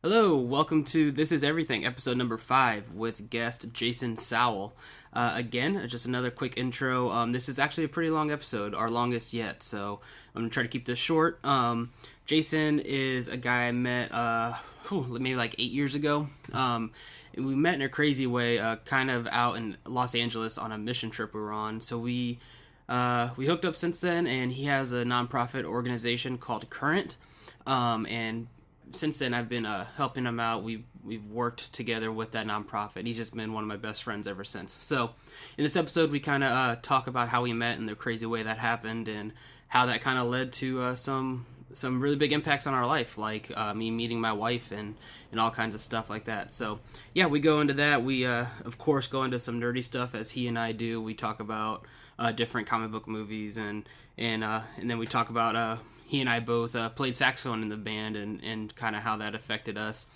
Hello, welcome to This Is Everything, episode number 5 with guest Jason Sowell. Again, just another quick intro. This is actually a pretty long episode, our longest yet, so I'm going to try to keep this short. Jason is a guy I met maybe like 8 years ago. And we met in a crazy way, kind of out in Los Angeles on a mission trip we were on. So we hooked up since then, and he has a nonprofit organization called Current, and since then, I've been helping him out. We've worked together with that nonprofit. He's just been one of my best friends ever since. So, in this episode, we kind of talk about how we met and the crazy way that happened, and how that kind of led to some really big impacts on our life, like me meeting my wife and all kinds of stuff like that. So, yeah, we go into that. We of course go into some nerdy stuff as he and I do. We talk about different comic book movies, and then we talk about he and I both played saxophone in the band, and kind of how that affected us,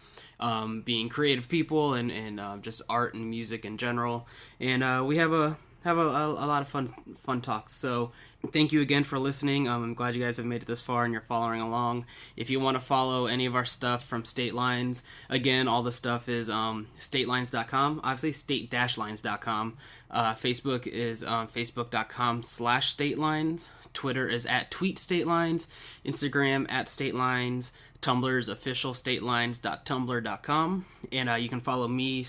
being creative people and just art and music in general. And we have a lot of fun talks. So thank you again for listening. I'm glad you guys have made it this far and you're following along. If you want to follow any of our stuff from State Lines, again, all the stuff is statelines.com, obviously state-lines.com. Facebook is facebook.com/statelines. Twitter is @tweetstatelines, Instagram @statelines, Tumblr's official statelines.tumblr.com, and you can follow me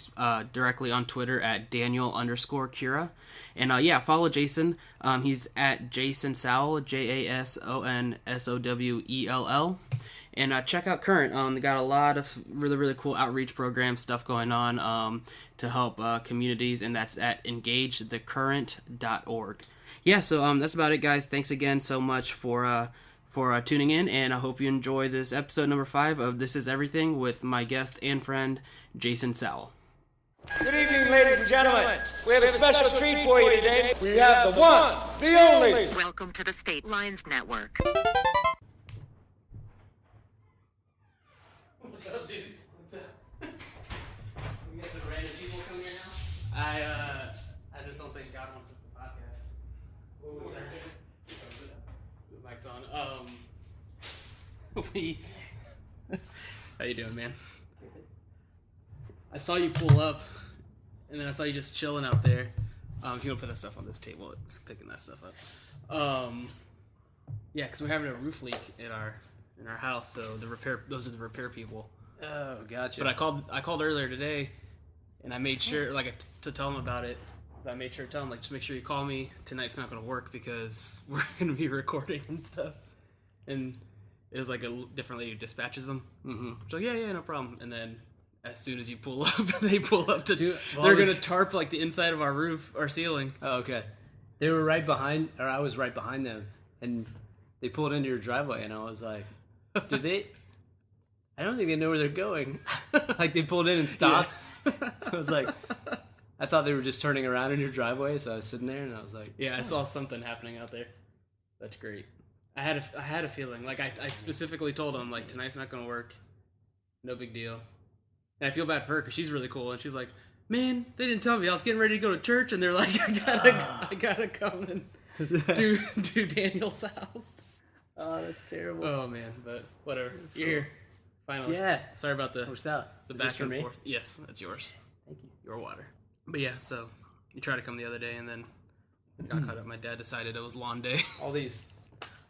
directly on Twitter @Daniel_Cura, and follow Jason. He's @Jason Sowell, JASONSOWELL, and check out Current. They got a lot of really cool outreach program stuff going on to help communities, and that's at engagethecurrent.org. Yeah, so that's about it, guys. Thanks again so much for tuning in, and I hope you enjoy this episode number 5 of This Is Everything with my guest and friend, Jason Sowell. Good evening, ladies and gentlemen. We have a special treat for you today. We have the one, the only. Welcome to the State Lines Network. What's up, dude? What's up? We got some random people come here now? I just don't think God wants us to podcast. What was that? The mic's on. How you doing, man? I saw you pull up, and then I saw you just chilling out there. If you want to put that stuff on this table, it's picking that stuff up. Yeah, because we're having a roof leak in our house, so those are the repair people. Oh, gotcha. But I called earlier today, and I made sure to tell them about it. But I made sure to tell them just make sure you call me. Tonight's not going to work because we're going to be recording and stuff. And it was like a different lady who dispatches them. Mm-hmm. She's like, yeah, no problem. And then as soon as you pull up, they pull up to do. They're going to tarp like the inside of our roof or ceiling. Oh, okay. They were right behind, or I was right behind them, and they pulled into your driveway, and I was like, did they? I don't think they know where they're going. Like, they pulled in and stopped. Yeah. I was like, I thought they were just turning around in your driveway, so I was sitting there, and I was like, yeah, I saw something happening out there. That's great. I had a feeling. Like, I specifically told them, like, tonight's not going to work. No big deal. And I feel bad for her, because she's really cool, and she's like, man, they didn't tell me. I was getting ready to go to church, and they're like, I gotta come and do Daniel's house. oh, that's terrible. Oh, man, but whatever. You're here. Finally. Yeah. Sorry about the What's that? the Is back this for and me? forth. Yes, that's yours. Thank you. Your water. But yeah, so you tried to come the other day, and then got caught up. My dad decided it was lawn day. All these,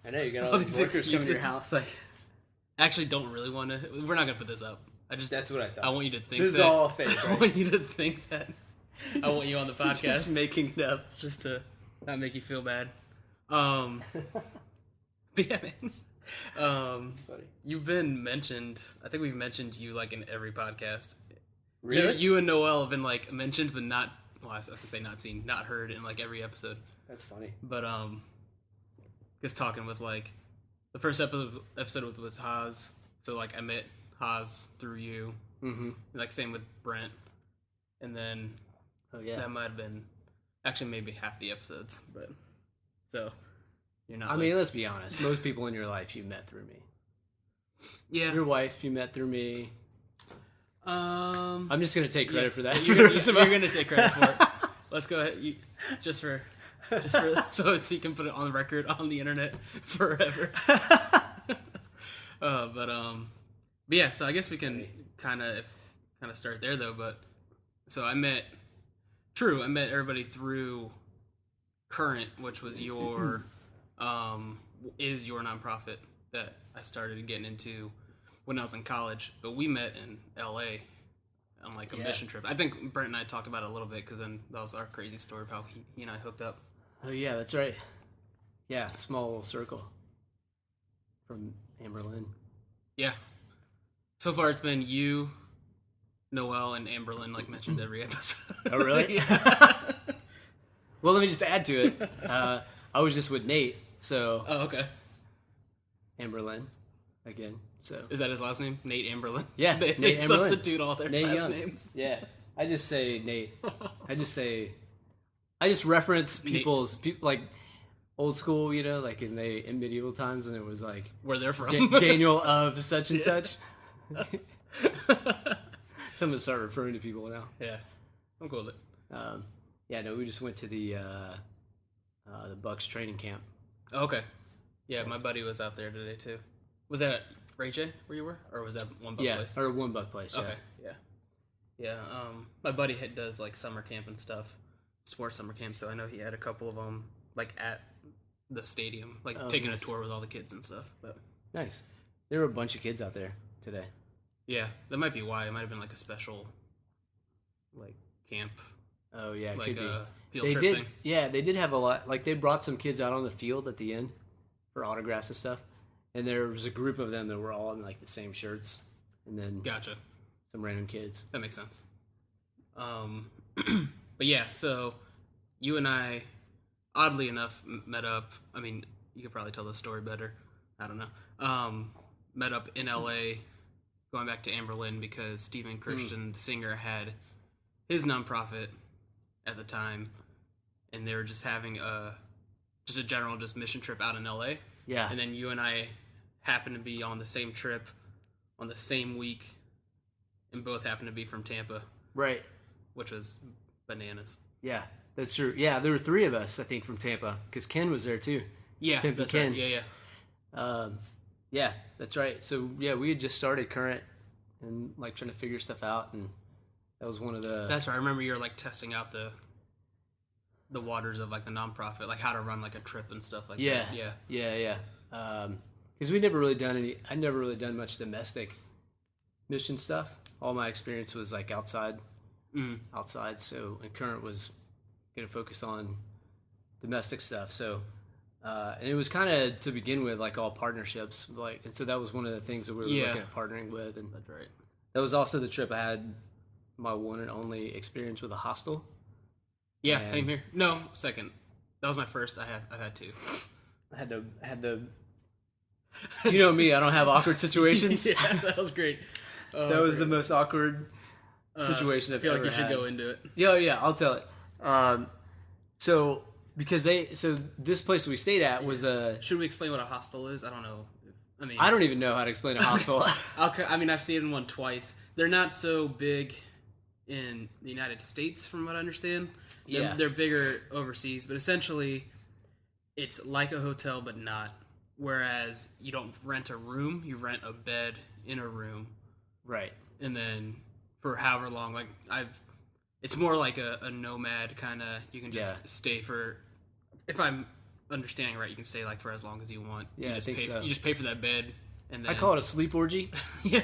I know, you got all these workers coming to your house. Like, Actually, don't really want to. We're not gonna put this up. that's what I thought. I want you to think this that, is all fake, I right? want you to think that. I want you on the podcast, Just making it up. just to not make you feel bad. But yeah, man. It's funny. You've been mentioned. I think we've mentioned you like in every podcast. Really? You and Noel have been like mentioned, but not. Well, I was gonna say not seen, not heard in like every episode. That's funny. But just talking with like the first episode was Haas. So like I met Haas through you. Mm-hmm. And, like same with Brent. And then Oh, yeah. that might have been actually maybe half the episodes, but so you're not. I mean, let's be honest. Most people in your life you met through me. yeah. Your wife you met through me. I'm I'm just gonna take credit for that. You're gonna take credit for it. Let's go ahead. Just for so you can put it on the record on the internet forever. But yeah, so I guess we can kind of start there though. But so I met everybody through Current, which was your is your nonprofit that I started getting into when I was in college. But we met in L.A. on like a mission trip. I think Brent and I talked about it a little bit because then that was our crazy story of how he and I hooked up. Oh yeah, that's right. Yeah, small little circle from Amberlyn. Yeah. So far it's been you, Noel, and Amberlyn, like mentioned every episode. Oh really? Well, let me just add to it. I was just with Nate, so. Oh, okay. Amberlyn, again. So. Is that his last name? Nate Amberlyn? Yeah, they Nate Amberlyn. Substitute all their Nate last Young. names. Yeah, I just say Nate. I just reference people's like old school, you know, like in medieval times when it was like where they're from. Daniel of such and such. So I'm gonna start referring to people now. Yeah, I'm cool with it. Yeah, no, we just went to the Bucks training camp. Oh, okay. Yeah, my buddy was out there today too. Was that Ray J where you were, or was that One Buck Place? Or One Buck Place. Yeah. Okay. Yeah. My buddy does like summer camp and stuff, sports summer camp. So I know he had a couple of them like at the stadium, like taking a tour with all the kids and stuff. But nice. There were a bunch of kids out there today. Yeah, that might be why. It might have been like a special, like camp. Oh yeah, it like could be. A field They trip did. thing. Yeah, they did have a lot. Like they brought some kids out on the field at the end for autographs and stuff. And there was a group of them that were all in like the same shirts, and then Gotcha. some random kids. That makes sense. But yeah, so you and I, oddly enough, met up. I mean, you could probably tell the story better. I don't know. Met up in L.A. going back to Amberlyn because Stephen Christian, the singer, had his nonprofit at the time, and they were just having a general mission trip out in L.A. Yeah. And then you and I happened to be on the same trip on the same week, and both happened to be from Tampa. Right. Which was bananas. Yeah, that's true. Yeah, there were 3 of us, I think, from Tampa, because Ken was there too. Yeah, Pimpy that's Ken. right. Yeah. Yeah, that's right. So yeah, we had just started Current and like trying to figure stuff out, and that was one of the. That's right. I remember you were like testing out the waters of like the nonprofit, like how to run like a trip and stuff like that. Yeah. Because we never really done any. I never really done much domestic mission stuff. All my experience was like outside. So and Current was going to focus on domestic stuff. So and it was kind of to begin with like all partnerships. Like and so that was one of the things that we were looking at partnering with. And That's right. that was also the trip I had my one and only experience with a hostel. Yeah, And- same here. No, second. That was my first. I've had 2. I had the. You know me, I don't have awkward situations. Yeah, that was great. That was the most awkward situation I feel I've like ever you should had. go into it. Yeah, I'll tell it. So this place we stayed at was a. Should we explain what a hostel is? I don't know. I don't even know how to explain a hostel. I've seen it in one twice. They're not so big in the United States, from what I understand. They're bigger overseas, but essentially, it's like a hotel, but not. Whereas you don't rent a room, you rent a bed in a room, Right. and then for however long, it's more like a nomad kind of. You can just stay for. If I'm understanding right, you can stay like for as long as you want. Yeah, you just I think so. You just pay for that bed, and then I call it a sleep orgy. Yeah.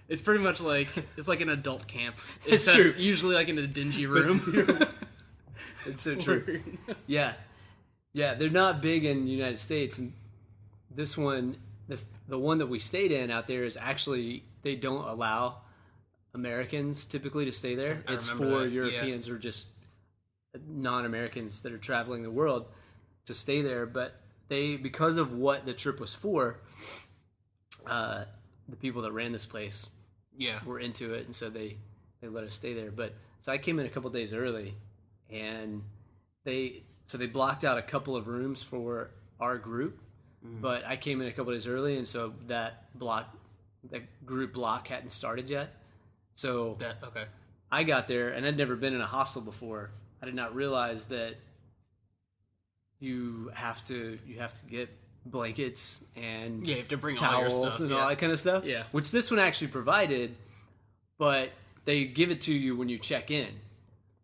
It's pretty much like it's like an adult camp. It's true. Usually like in a dingy room. It's so true. Yeah, they're not big in the United States, and this one, the one that we stayed in out there is actually they don't allow Americans typically to stay there. It's for that, Europeans or just non-Americans that are traveling the world to stay there. But because of what the trip was for, the people that ran this place were into it, and so they let us stay there. But so I came in a couple days early, and they blocked out a couple of rooms for our group, but I came in a couple days early, and so that group block hadn't started yet. So Okay. I got there, and I'd never been in a hostel before. I did not realize that you have to get blankets and Yeah, you have to bring all your towels stuff, and yeah. all that kind of stuff. Yeah. Which this one actually provided, but they give it to you when you check in.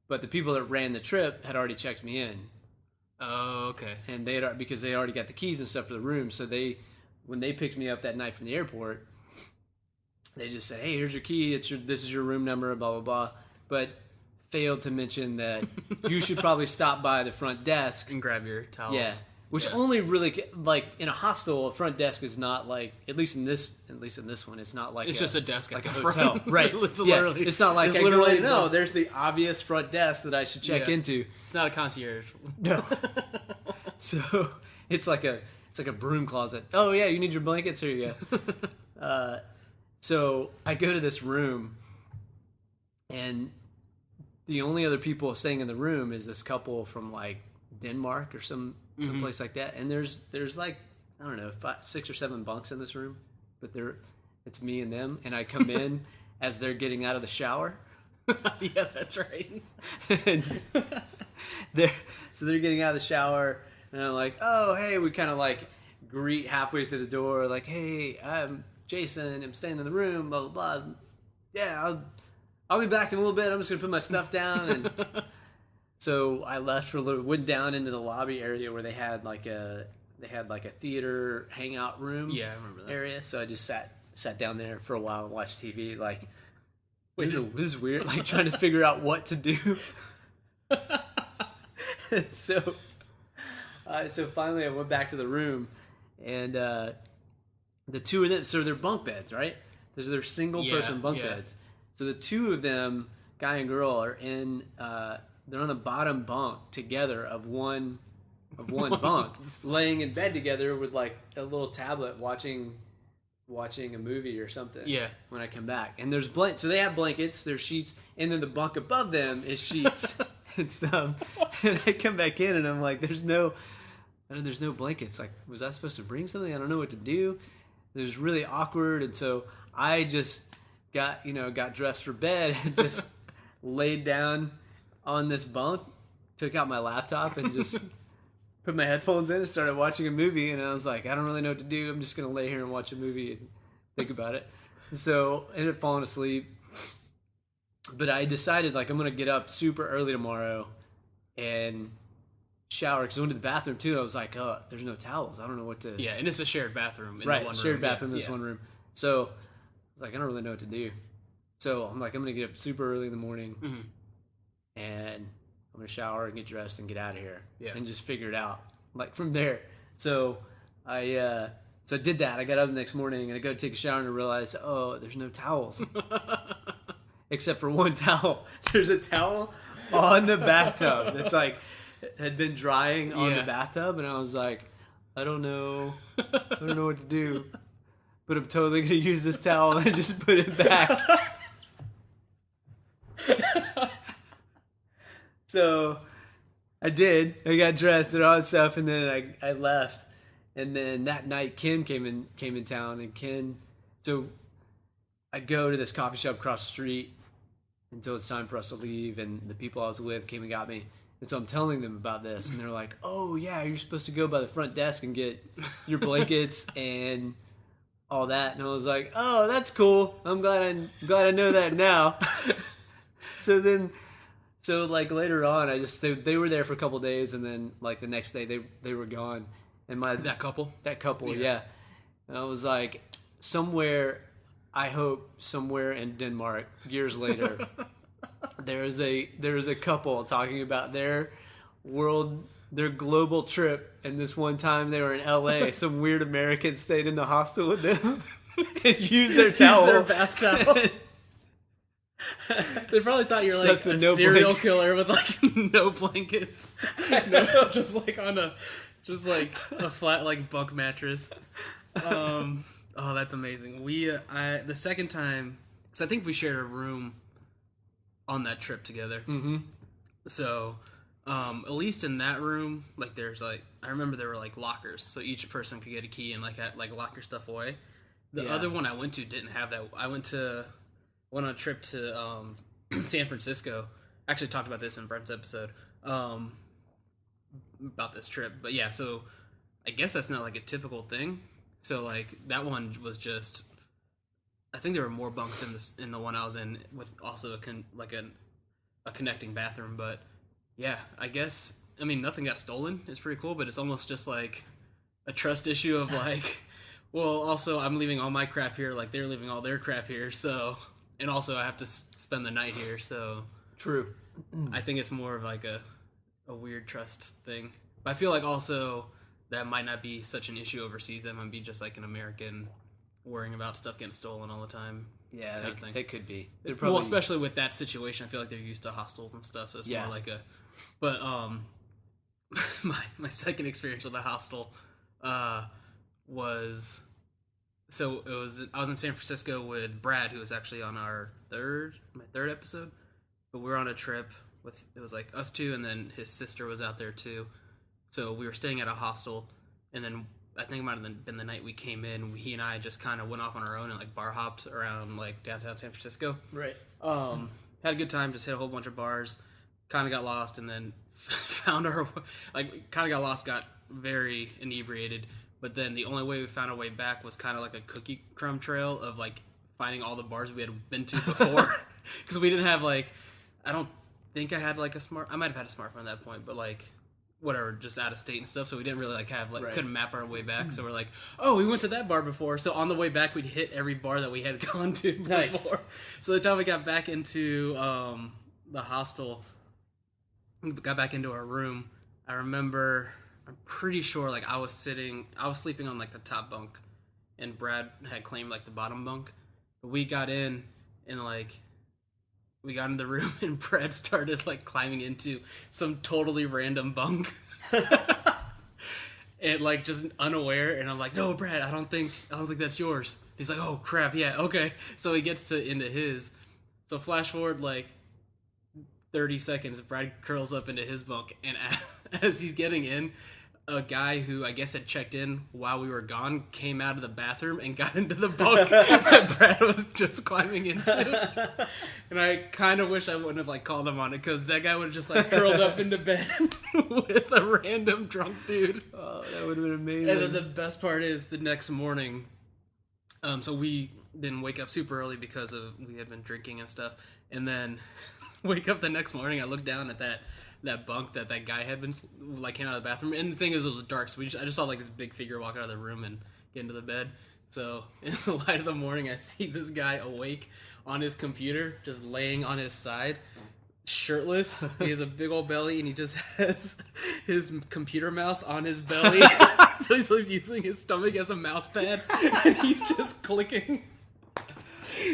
But the people that ran the trip had already checked me in, Oh, okay. and because they already got the keys and stuff for the room. So when they picked me up that night from the airport, they just said, "Hey, here's your key. This is your room number." Blah blah blah. But failed to mention that you should probably stop by the front desk. And grab your towels. Yeah, which Yeah. only really like in a hostel, a front desk is not like at least in this one, it's not like It's just a desk like at a the hotel, front. right? It's Yeah, literally, it's not like it's I literally literally no. There's the obvious front desk that I should check Yeah. into. It's not a concierge. No, so it's like a broom closet. Oh yeah, you need your blankets. Here you go. So I go to this room, and the only other people staying in the room is this couple from like Denmark or some place like that. And there's like, I don't know, 6 or 7 bunks in this room, but it's me and them. And I come in as they're getting out of the shower. Yeah, that's right. And they're getting out of the shower, and I'm like, oh hey, we kind of like greet halfway through the door, like, hey, I'm Jason, I'm staying in the room, blah blah blah. Yeah, I'll be back in a little bit. I'm just gonna put my stuff down. And so I left for a little, went down into the lobby area where they had like a theater hangout room. Yeah, I remember that. Area. So I just sat down there for a while and watched TV. Like, wait, this is weird. Like trying to figure out what to do. So finally I went back to the room, and the two of them, so they're bunk beds, right? They're single person bunk beds. So the two of them, guy and girl, are in. They're on the bottom bunk together of one bunk, laying in bed together with like a little tablet, watching a movie or something. Yeah. When I come back, and there's so they have blankets, there's sheets, and then the bunk above them is sheets and stuff. And I come back in, and I'm like, there's no blankets. Like, was I supposed to bring something? I don't know what to do. It was really awkward, and so I just got dressed for bed and just laid down on this bunk, took out my laptop, and just put my headphones in and started watching a movie. And I was like, I don't really know what to do. I'm just gonna lay here and watch a movie and think about it. So I ended up falling asleep. But I decided, like, I'm gonna get up super early tomorrow and shower, because I went to the bathroom too. I was like, oh, there's no towels. I don't know what to. Yeah, and it's a shared bathroom. In Right, the one shared room. bathroom in Yeah. this one room. So I was like, I don't really know what to do. So I'm like, I'm gonna get up super early in the morning, and I'm gonna shower and get dressed and get out of here, and just figure it out, like, from there. So I did that. I got up the next morning and I go to take a shower and I realized, oh, there's no towels. Except for one towel. There's a towel on the bathtub that's like had been drying on the bathtub, and I was like, I don't know what to do, but I'm totally gonna use this towel and just put it back. So I did. I got dressed and all that stuff, and then I left. And then that night, Ken came in town, and Ken. So I go to this coffee shop across the street until it's time for us to leave, and the people I was with came and got me. And so I'm telling them about this, and they're like, "Oh yeah, you're supposed to go by the front desk and get your blankets and all that." And I was like, "Oh, that's cool. I'm glad I know that now." So like later on, they were there for a couple days, and then like the next day they were gone. And That couple, yeah. And I was like, I hope somewhere in Denmark years later, there is a couple talking about their global trip, and this one time they were in LA, some weird American stayed in the hostel with them and used their towel, their bath towel. They probably thought you were like a serial killer with like no blankets, just like on a flat like bunk mattress. Oh, that's amazing. The second time, because I think we shared a room on that trip together. Mm-hmm. So, at least in that room, like there's like, I remember there were like lockers, so each person could get a key and like lock your stuff away. The other one I went to didn't have that. I went on a trip to San Francisco. I actually talked about this in Brent's episode about this trip. But yeah, so I guess that's not like a typical thing. So like that one was just, I think there were more bunks in the one I was in with also a connecting bathroom. But yeah, I guess, I mean, nothing got stolen. It's pretty cool, but it's almost just like a trust issue of like, well, also I'm leaving all my crap here, like they're leaving all their crap here, so, and also I have to spend the night here, so. True. I think it's more of like a weird trust thing. But I feel like also that might not be such an issue overseas. That might be just like an American worrying about stuff getting stolen all the time. Yeah, that could be. Well, especially with that situation, I feel like they're used to hostels and stuff, so it's more like a. But my second experience with a hostel was, so I was in San Francisco with Brad, who was actually on my third episode, but we were on a trip with, it was like us two, and then his sister was out there too. So we were staying at a hostel, and then I think it might have been the night we came in, he and I just kind of went off on our own and like bar hopped around like downtown San Francisco. Right. Had a good time, just hit a whole bunch of bars, kind of got lost, and then found our, like, kind of got lost, got very inebriated, but then the only way we found our way back was kind of like a cookie crumb trail of like finding all the bars we had been to before, because we didn't have like, I don't think I had like I might have had a smartphone at that point, but like, whatever, just out of state and stuff, so we didn't really like have like couldn't map our way back. So we're like, oh, we went to that bar before, so on the way back we'd hit every bar that we had gone to before. Nice. So the time we got back into the hostel, got back into our room, I'm pretty sure like I was sleeping on like the top bunk, and Brad had claimed like the bottom bunk. But we got in, and like we got in the room, and Brad started like climbing into some totally random bunk, and like just unaware. And I'm like, "No, Brad, I don't think that's yours." He's like, "Oh crap, yeah, okay." So he gets into his. So flash forward like 30 seconds, Brad curls up into his bunk, and as he's getting in, a guy who I guess had checked in while we were gone came out of the bathroom and got into the bunk that Brad was just climbing into. And I kind of wish I wouldn't have like called him on it, because that guy would have just like curled up into bed with a random drunk dude. Oh, that would have been amazing. And then the best part is the next morning, so we didn't wake up super early because we had been drinking and stuff, and then wake up the next morning, I looked down at that bunk that guy had been, like, came out of the bathroom, and the thing is, it was dark, so I just saw like this big figure walk out of the room and get into the bed. So in the light of the morning, I see this guy awake on his computer, just laying on his side, shirtless. He has a big old belly, and he just has his computer mouse on his belly. So he's like using his stomach as a mouse pad, and he's just clicking.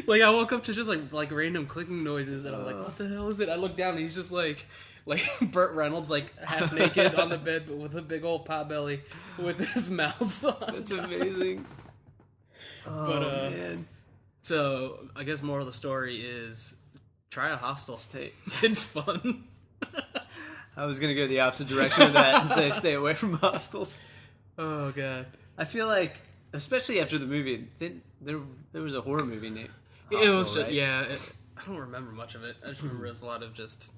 Like, I woke up to just like random clicking noises, and I'm like, what the hell is it? I look down, and he's just like Burt Reynolds, like half naked on the bed, but with a big old pot belly with his mouse on. That's amazing. But man. So I guess moral of the story is try a hostel. It's fun. I was gonna go the opposite direction of that and say stay away from hostels. Oh god. I feel like, especially after the movie, there was a horror movie named Hostel, it was just, right? yeah. I don't remember much of it. I just remember it was a lot of just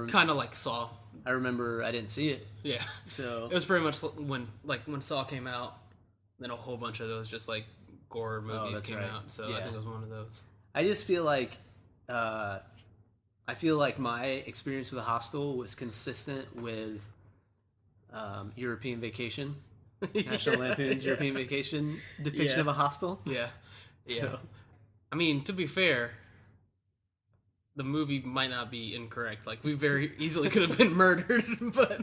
kind of like Saw. I remember I didn't see it. Yeah. So it was pretty much when Saw came out, then a whole bunch of those just like gore movies came out. So yeah. I think it was one of those. I just feel like my experience with a hostel was consistent with European Vacation. National Lampoon's European Vacation depiction of a hostel. Yeah. Yeah. So. I mean, to be fair, the movie might not be incorrect. Like, we very easily could have been murdered, but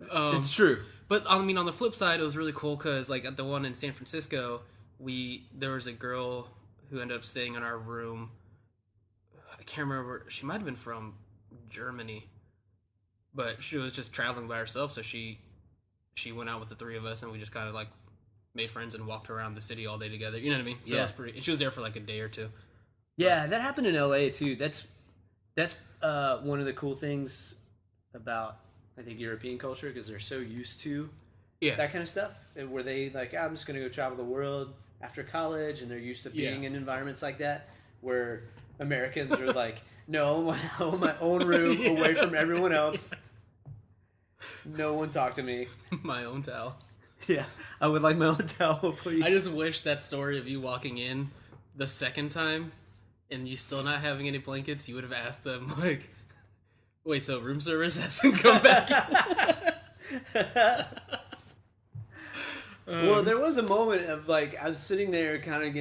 it's true. But I mean, on the flip side, it was really cool because, like, at the one in San Francisco, there was a girl who ended up staying in our room. I can't remember. She might have been from Germany, but she was just traveling by herself. So she went out with the three of us, and we just kind of like made friends and walked around the city all day together. You know what I mean? So it was pretty. She was there for like a day or two. Yeah, that happened in LA too. That's one of the cool things about, I think, European culture, because they're so used to that kind of stuff. Where they like, I'm just going to go travel the world after college, and they're used to being in environments like that. Where Americans are like, no, I want my own room away from everyone else. No one talk to me. My own towel. Yeah, I would like my own towel, please. I just wish that story of you walking in the second time and you still not having any blankets, you would have asked them, like, wait, so room service hasn't come back yet? Well, there was a moment of, like, I was sitting there kind of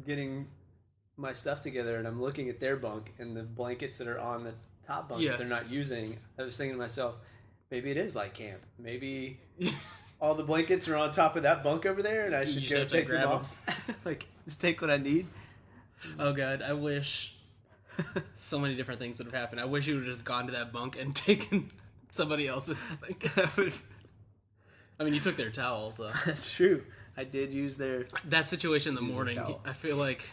getting my stuff together, and I'm looking at their bunk and the blankets that are on the top bunk that they're not using. I was thinking to myself, maybe it is like camp. Maybe all the blankets are on top of that bunk over there, and I should go take them off. Like, just take what I need. Oh, God, I wish so many different things would have happened. I wish you would have just gone to that bunk and taken somebody else's blankets. I mean, you took their towel, so. That's true. I did use their... That situation in the morning, I feel like...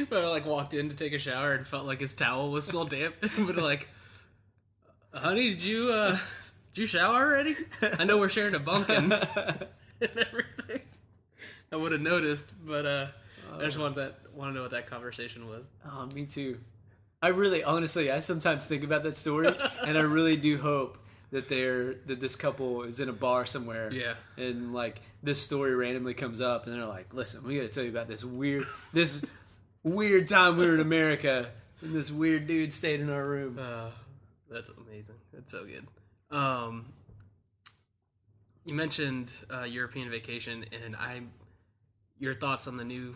But I, like, walked in to take a shower and felt like his towel was still damp. But, like, honey, did you shower already? I know we're sharing a bunk and everything. I would have noticed, but I just want to know what that conversation was. Oh, me too. I really, honestly, I sometimes think about that story, and I really do hope that this couple is in a bar somewhere. Yeah. And, like, this story randomly comes up, and they're like, listen, we got to tell you about this weird time we were in America, and this weird dude stayed in our room. That's amazing. That's so good. You mentioned European Vacation, and your thoughts on the new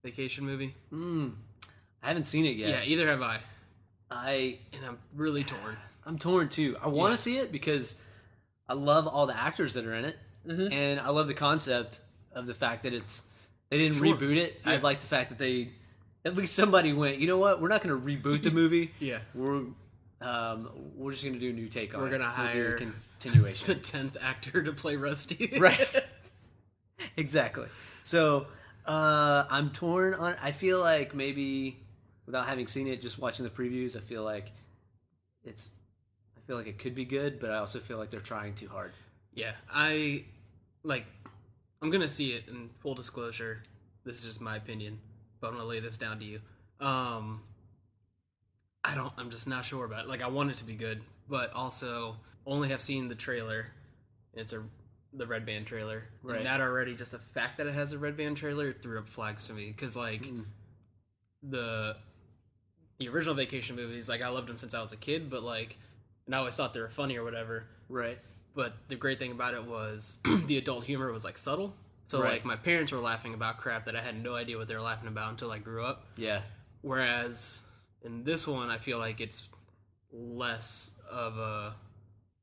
Vacation movie? I haven't seen it yet. Yeah, either have I. And I'm really torn. I'm torn too. I want to see it because I love all the actors that are in it, and I love the concept of the fact that they didn't reboot it. Yeah. I like the fact that at least somebody went, you know what? We're not going to reboot the movie. Yeah, we're just going to do a new take on it. We're going to hire a continuation. the 10th actor to play Rusty. Right. Exactly. So I'm torn on. I feel like maybe without having seen it, just watching the previews, I feel like it could be good, but I also feel like they're trying too hard. Yeah, I'm gonna see it. In full disclosure, this is just my opinion, but I'm gonna lay this down to you. I'm just not sure about it. Like, I want it to be good, but also only have seen the trailer. It's the Red Band trailer, right? And that already, just the fact that it has a Red Band trailer threw up flags to me, because like the original Vacation movies, like, I loved them since I was a kid, but like, and I always thought they were funny or whatever. Right. But the great thing about it was the adult humor was, like, subtle. So, right. like, my parents were laughing about crap that I had no idea what they were laughing about until I grew up. Yeah. Whereas in this one, I feel like it's less of a...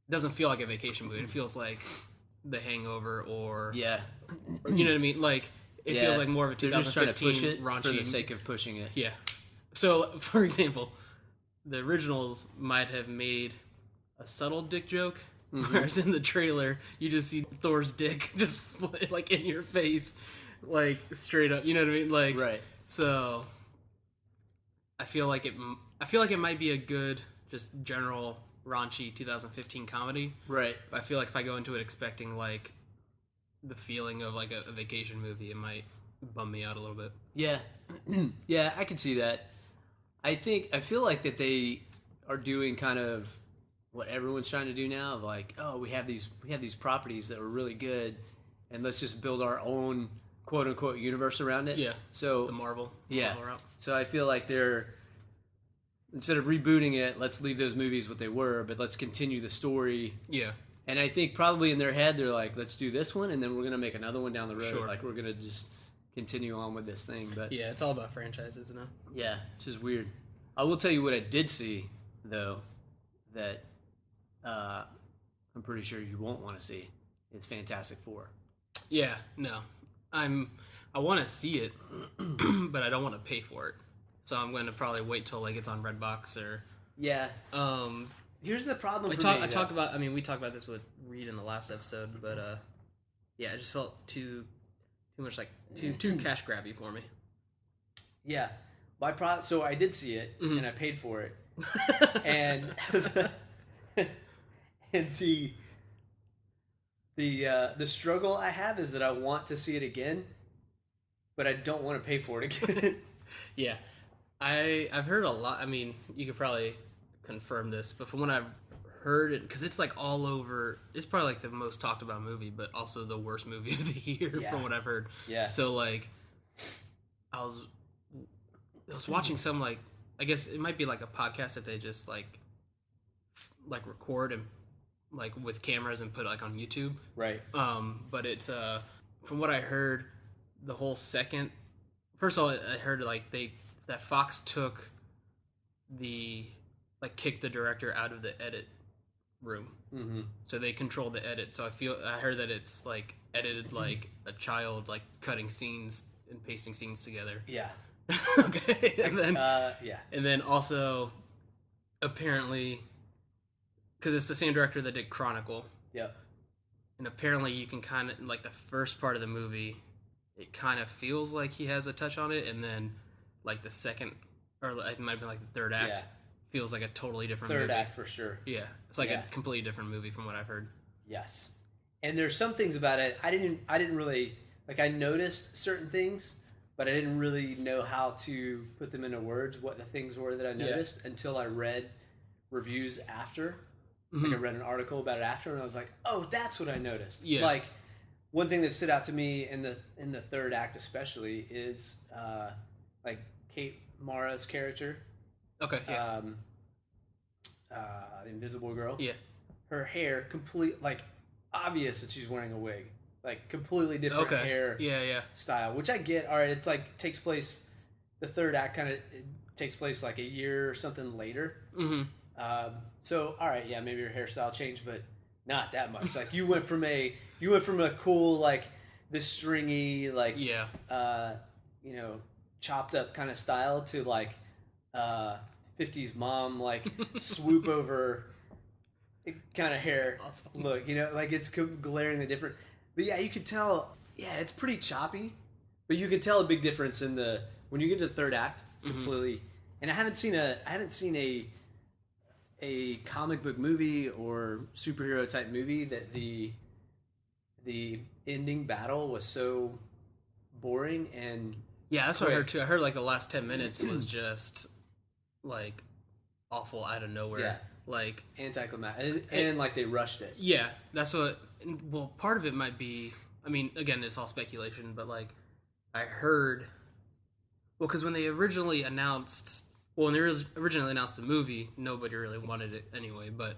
It doesn't feel like a vacation movie. It feels like The Hangover or... Yeah. You know what I mean? Like, it feels like more of a 2015 They're just trying to push it raunchy... for the sake of pushing it. Yeah. So, for example, the originals might have made a subtle dick joke, whereas in the trailer, you just see Thor's dick just, like, in your face, like, straight up. You know what I mean? Like, right. So, I feel like it might be a good, just general raunchy 2015 comedy. Right. But I feel like if I go into it expecting, like, the feeling of, like, a vacation movie, it might bum me out a little bit. Yeah. Yeah, I can see that. I feel like that they are doing kind of what everyone's trying to do now, of like, oh, we have these properties that were really good, and let's just build our own quote unquote universe around it. Yeah. So the Marvel. Yeah. route. So I feel like they're, instead of rebooting it, let's leave those movies what they were, but let's continue the story. Yeah. And I think probably in their head they're like, let's do this one, and then we're gonna make another one down the road. Sure. Like, we're gonna just continue on with this thing. But Yeah, it's all about franchises now. yeah, it's just weird. I will tell you what I did see, though, that I'm pretty sure you won't want to see. It's Fantastic Four. Yeah, no. I want to see it, but I don't want to pay for it. So I'm going to probably wait till, like, it's on Redbox or... Yeah. Here's the problem we for me. we talked about this with Reed in the last episode, but yeah, it just felt too much like too cash grabby for me. Yeah. So I did see it, and I paid for it. and the struggle I have is that I want to see it again, but I don't want to pay for it again. Yeah. I've heard a lot. I mean, you could probably confirm this, but from what I've heard it because it's like all over. It's probably like the most talked about movie, but also the worst movie of the year from what I've heard. Yeah. So like, I was watching some like, I guess it might be like a podcast that they just like record and like with cameras and put like on YouTube. Right. But it's from what I heard, the whole second. First of all, I heard like that Fox took kicked the director out of the edit room, so they control the edit. So I heard that it's like edited like a child, like cutting scenes and pasting scenes together. Yeah. Okay, and then yeah, and then also apparently because it's the same director that did Chronicle. Yep. And apparently you can kind of like the first part of the movie, it kind of feels like he has a touch on it, and then like the second, or it might have been like the third act, feels like a totally different movie. Third act for sure. Yeah, it's like a completely different movie from what I've heard. Yes, and there's some things about it I didn't really like. I noticed certain things, but I didn't really know how to put them into words. What the things were that I noticed until I read reviews after. Like I read an article about it after, and I was like, "Oh, that's what I noticed." Yeah. Like one thing that stood out to me in the third act, especially, is like Kate Mara's character. Okay. Yeah. The Invisible Girl. Yeah. Her hair like obvious that she's wearing a wig, like completely different hair. Yeah. Style, which I get. All right, it's like takes place. The third act kind of takes place like a year or something later. Mm-hmm. So all right, yeah, maybe your hairstyle changed, but not that much. Like you went from a cool like this stringy like chopped up kind of style to like 50s mom like swoop over kind of hair look. Like it's glaringly different. But yeah, you could tell. Yeah, it's pretty choppy, but you can tell a big difference when you get to the third act. Completely. And I haven't seen a comic book movie or superhero type movie that the ending battle was so boring and that's what I heard too. I heard like the last 10 minutes was just like awful out of nowhere. Yeah. Like anticlimactic and like they rushed it. Yeah, that's what. Well, part of it might be. I mean, again, it's all speculation, but like I heard. Well, because when they originally announced the movie, nobody really wanted it anyway. But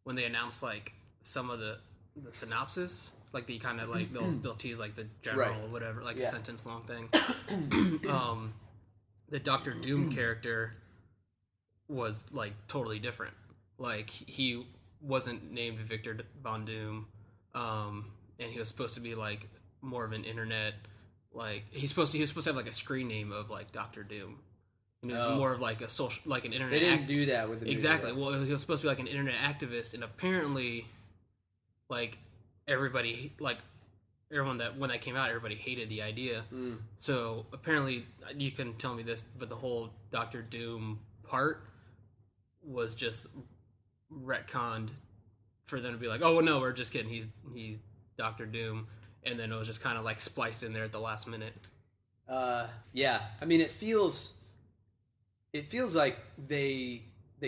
when they announced like some of the synopsis, like the kind of like they'll tease like the general or whatever, like a sentence long thing. The Doctor Doom character was like totally different. Like he wasn't named Victor Von Doom, and he was supposed to be like more of an internet. Like he was supposed to have like a screen name of like Doctor Doom. And it was more of like a social, like an internet. They didn't do that with the movie. Exactly. Well, he was supposed to be like an internet activist, and apparently, like everybody, like everyone that when that came out, everybody hated the idea. So apparently, you can tell me this, but the whole Doctor Doom part was just retconned for them to be like, oh well, no, we're just kidding. He's Doctor Doom, and then it was just kind of like spliced in there at the last minute. Yeah. I mean, it feels like they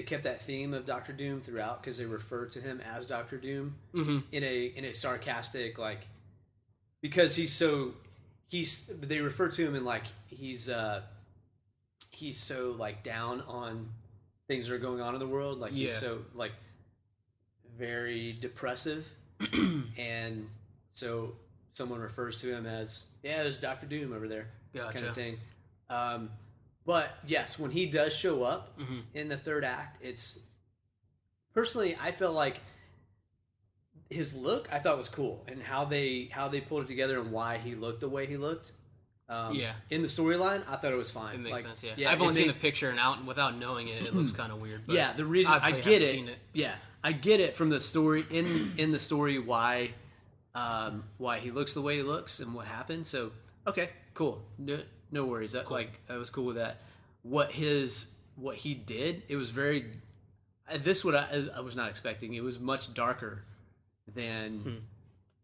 kept that theme of Doctor Doom throughout because they refer to him as Doctor Doom in a sarcastic like because they refer to him in like he's so like down on things that are going on in the world, like he's so like very depressive and so someone refers to him as there's Doctor Doom over there. Gotcha. Kind of thing. But yes, when he does show up in the third act, it's personally I felt like his look I thought was cool and how they pulled it together and why he looked the way he looked. In the storyline, I thought it was fine. It makes sense. Yeah. Yeah, I've only seen the picture and out without knowing it. It looks kind of weird. But the reason I get it. Seen it. Yeah, I get it from the story in the story why he looks the way he looks and what happened. So okay, cool. No worries. That cool. I was cool with that. What he did, it was very. This what I was not expecting. It was much darker than.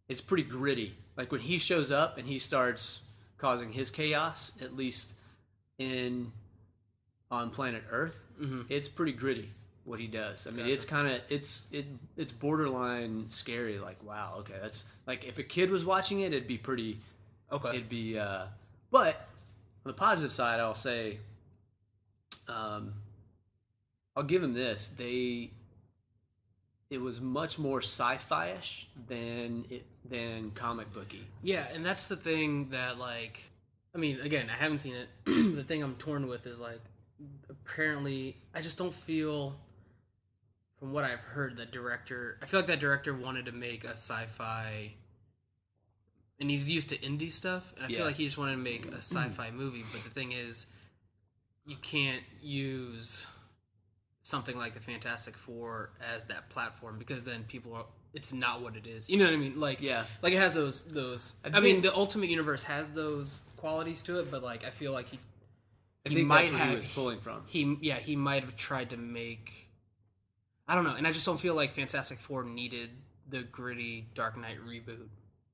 It's pretty gritty. Like when he shows up and he starts causing his chaos, at least on planet Earth, it's pretty gritty. what he does. I mean, it's kind of it's borderline scary. Like, wow, okay, that's like if a kid was watching it, it'd be pretty. Okay. It'd be. But on the positive side, I'll say, I'll give him this. It was much more sci-fi-ish than comic booky. Yeah, and that's the thing that, like, I mean, again, I haven't seen it. The thing I'm torn with is, like, apparently, I just don't feel, from what I've heard, I feel like that director wanted to make a sci-fi, and he's used to indie stuff, and I feel like he just wanted to make a sci-fi movie, but the thing is, you can't use something like the Fantastic Four as that platform, because then it's not what it is. You know what I mean? Like, like it has those. I mean, the Ultimate Universe has those qualities to it, but like I feel like he might have he was pulling from. He might have tried to make. I don't know, and I just don't feel like Fantastic Four needed the gritty Dark Knight reboot.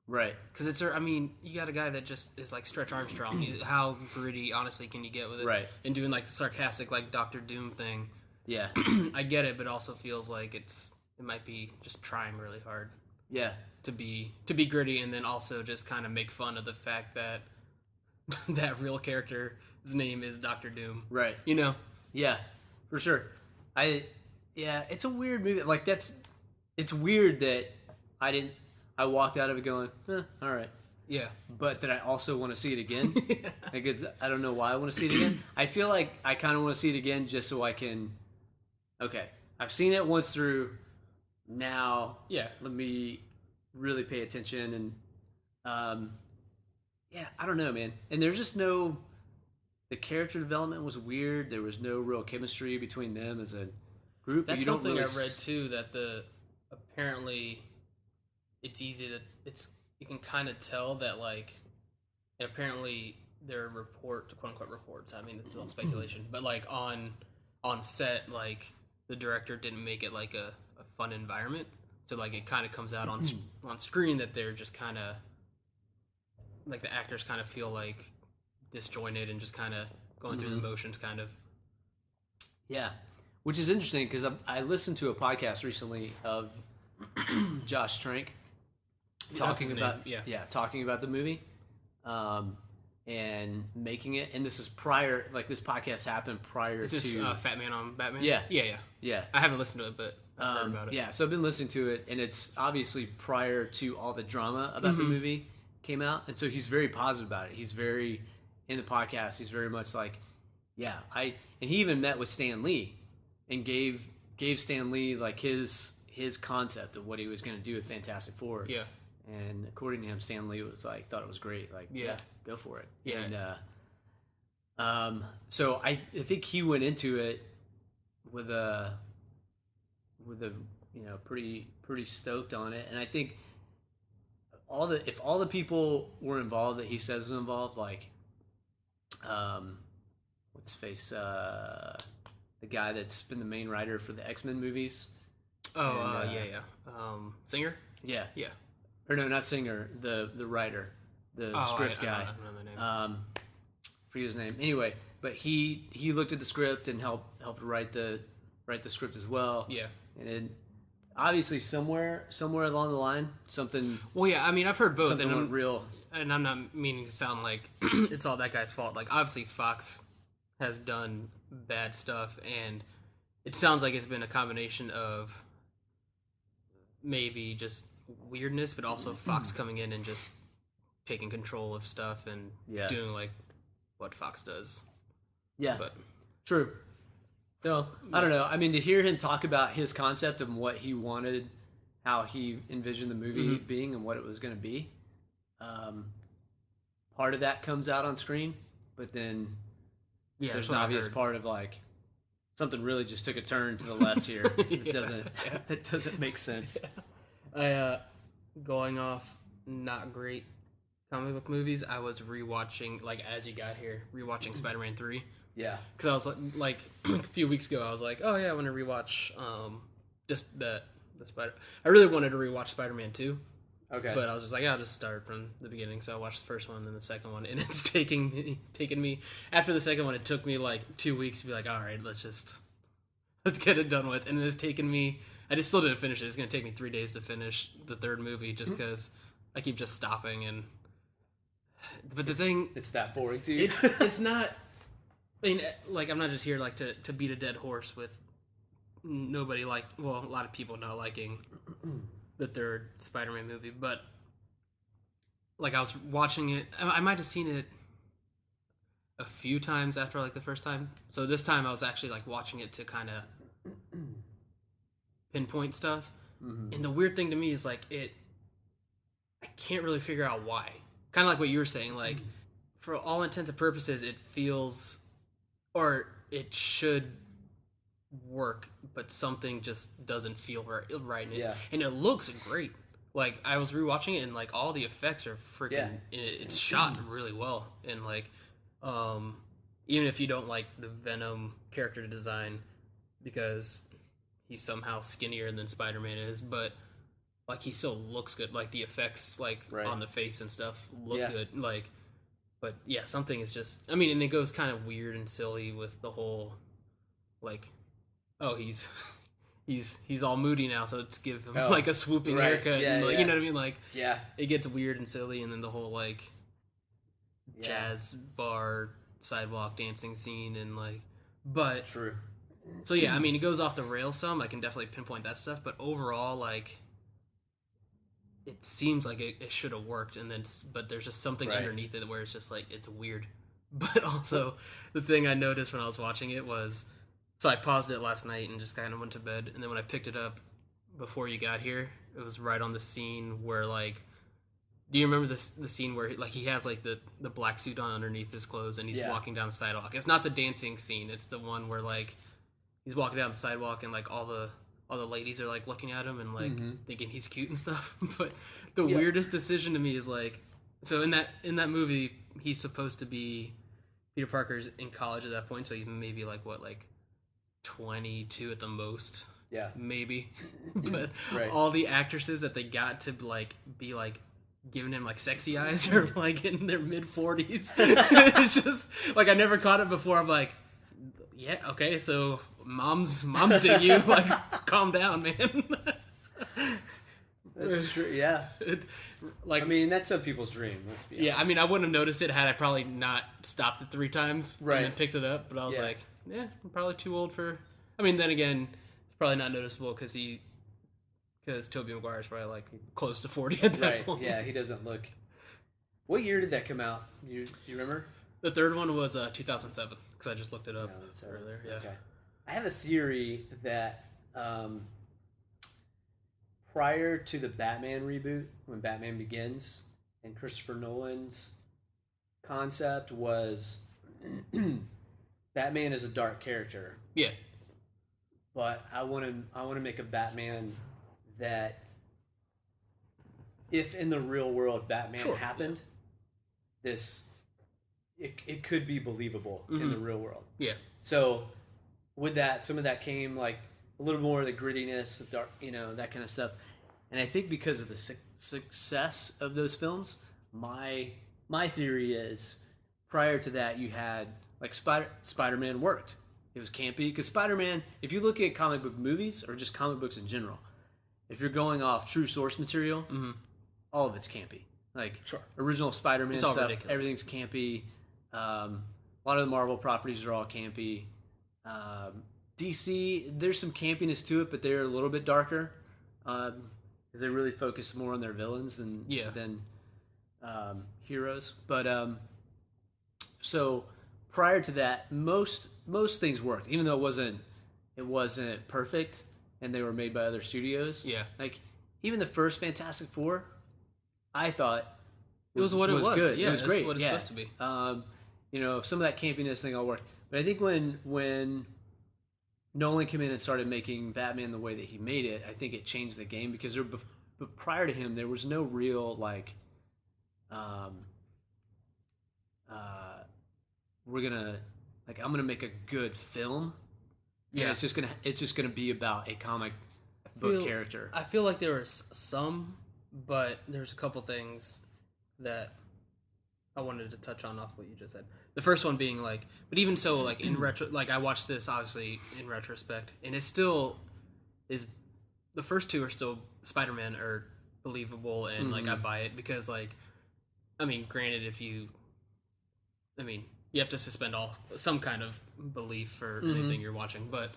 Right. Because I mean, you got a guy that just is like Stretch Armstrong. How gritty, honestly, can you get with it? Right. And doing like the sarcastic, like Doctor Doom thing. Yeah. I get it, but it also feels like it might be just trying really hard. Yeah. To be gritty, and then also just kind of make fun of the fact that that real character's name is Doctor Doom. Right. You know? Yeah, for sure. It's a weird movie. Like it's weird that I walked out of it going, all right. Yeah. But that I also want to see it again. Like I don't know why I want to see it again. I feel like I kind of want to see it again just so I can. Okay, I've seen it once through. Now, let me really pay attention and, I don't know, man. And there's just the character development was weird. There was no real chemistry between them as a group. That's something I read too. That apparently it's easy to you can kind of tell that, like, and apparently there are quote unquote reports. I mean, it's all speculation, but like on set, like the director didn't make it like a fun environment. So like it kind of comes out on screen that they're just kind of like the actors kind of feel like disjointed and just kind of going through the motions, kind of. Yeah, which is interesting because I listened to a podcast recently of Josh Trank. Talking about the movie, and making it, and this is prior. Like this podcast happened prior to Fat Man on Batman. Yeah. I haven't listened to it, but I've heard about it. Yeah, so I've been listening to it, and it's obviously prior to all the drama about the movie came out, and so he's very positive about it. He's very in the podcast. He's very much like, and he even met with Stan Lee, and gave Stan Lee like his concept of what he was going to do with Fantastic Four. Yeah. And according to him, Stan Lee was like, thought it was great. Like, go for it. Yeah. And so I think he went into it with a pretty stoked on it. And I think if all the people were involved that he says was involved, like, what's his face, the guy that's been the main writer for the X-Men movies. Singer. Yeah. Or no, not singer. The writer, the script guy. I don't know the name. Forget his name. Anyway, but he looked at the script and helped write the script as well. Yeah. And then obviously somewhere along the line something. Well, yeah. I mean, I've heard both, and I'm real. And I'm not meaning to sound like it's all that guy's fault. Like, obviously, Fox has done bad stuff, and it sounds like it's been a combination of maybe just weirdness, but also Fox coming in and just taking control of stuff and doing like what Fox does. Yeah, but true. So I don't know. I mean, to hear him talk about his concept of what he wanted, how he envisioned the movie being, and what it was going to be, part of that comes out on screen, but then there's an obvious part of like something really just took a turn to the left here. It doesn't make sense. Going off not great comic book movies, I was rewatching, like, as you got here, rewatching Spider-Man 3. Yeah. Because I was like a few weeks ago, I was like, oh yeah, I want to rewatch just the Spider. I really wanted to rewatch Spider-Man 2. Okay. But I was just like, I'll just start from the beginning. So I watched the first one, then the second one, and it's taken me after the second one. It took me like 2 weeks to be like, all right, let's just. let's get it done with. And it has taken me, I just still didn't finish it. It's going to take me 3 days to finish the third movie just because I keep just stopping. But the thing... It's that boring to you? It's not... I mean, like, I'm not just here, like, to beat a dead horse with nobody like... Well, a lot of people not liking the third Spider-Man movie, but... Like, I was watching it... I might have seen it a few times after, like, the first time. So this time I was actually, like, watching it to kind of pinpoint stuff. Mm-hmm. And the weird thing to me is, like, I can't really figure out why. Kind of like what you were saying, like, for all intents and purposes, it feels... Or it should work, but something just doesn't feel right in it. Yeah. And it looks great. Like, I was rewatching it, and, like, all the effects are freaking... Yeah. It's shot really well. And, like, even if you don't like the Venom character design, because he's somehow skinnier than Spider-Man is, but, like, he still looks good. Like, the effects, like, on the face and stuff look good. Like... But yeah, something is just... I mean, and it goes kind of weird and silly with the whole, like, oh, he's all moody now, so let's give him like a swooping haircut. Yeah, and, like, you know what I mean? Like, yeah, it gets weird and silly, and then the whole like jazz bar sidewalk dancing scene and like, but true. So yeah, I mean, it goes off the rails some. I can definitely pinpoint that stuff, but overall, like, it seems like it should have worked, and then but there's just something underneath it where it's just like it's weird. But also, the thing I noticed when I was watching it was, so I paused it last night and just kind of went to bed, and then when I picked it up before you got here, it was right on the scene where, like, do you remember the scene where like he has like the black suit on underneath his clothes and he's walking down the sidewalk? It's not the dancing scene; it's the one where like he's walking down the sidewalk and like all the ladies are like looking at him and like thinking he's cute and stuff. But the weirdest decision to me is like, so in that movie, he's supposed to be, Peter Parker's in college at that point, so he's maybe like 22 at the most. Yeah. Maybe. But all the actresses that they got to like be like giving him like sexy eyes are like in their mid 40s. It's just like, I never caught it before. I'm like, yeah, okay, so moms dig you. Like, calm down, man. That's true. Yeah. Like, I mean, that's some people's dream. Let's be honest. Yeah, I mean, I wouldn't have noticed it had I probably not stopped it 3 times and then picked it up. But I was like, yeah, I'm probably too old for. I mean, then again, it's probably not noticeable because Tobey Maguire is probably like close to 40 at that point. Yeah, he doesn't look. What year did that come out? You remember? The third one was 2007 because I just looked it up earlier. Yeah. Okay. I have a theory that prior to the Batman reboot, when Batman Begins, and Christopher Nolan's concept was Batman is a dark character. Yeah. But I want to make a Batman that, if in the real world Batman happened, it could be believable in the real world. Yeah. So with that, some of that came like a little more of the grittiness, the dark, that kind of stuff. And I think because of the success of those films, my theory is prior to that you had like Spider-Man worked. It was campy because Spider-Man, if you look at comic book movies or just comic books in general, if you're going off true source material, all of it's campy. Like original Spider-Man stuff, ridiculous. Everything's campy. A lot of the Marvel properties are all campy. DC, there's some campiness to it, but they're a little bit darker because they really focus more on their villains than heroes. But so prior to that, most things worked, even though it wasn't perfect, and they were made by other studios. Yeah, like even the first Fantastic Four, I thought it was what it was. Good. Yeah, it was great. What it's supposed to be. Some of that campiness thing all worked, but I think when Nolan came in and started making Batman the way that he made it, I think it changed the game because prior to him there was no real like, I'm gonna make a good film. Yeah, it's just gonna be about a comic book character. I feel like there was some, but there's a couple things that I wanted to touch on off what you just said. The first one being like, but even so, like in retro, like I watched this obviously in retrospect, and it still is. The first two are still Spider-Man are believable, and like I buy it because like, I mean, granted, you have to suspend some kind of belief for anything you're watching, but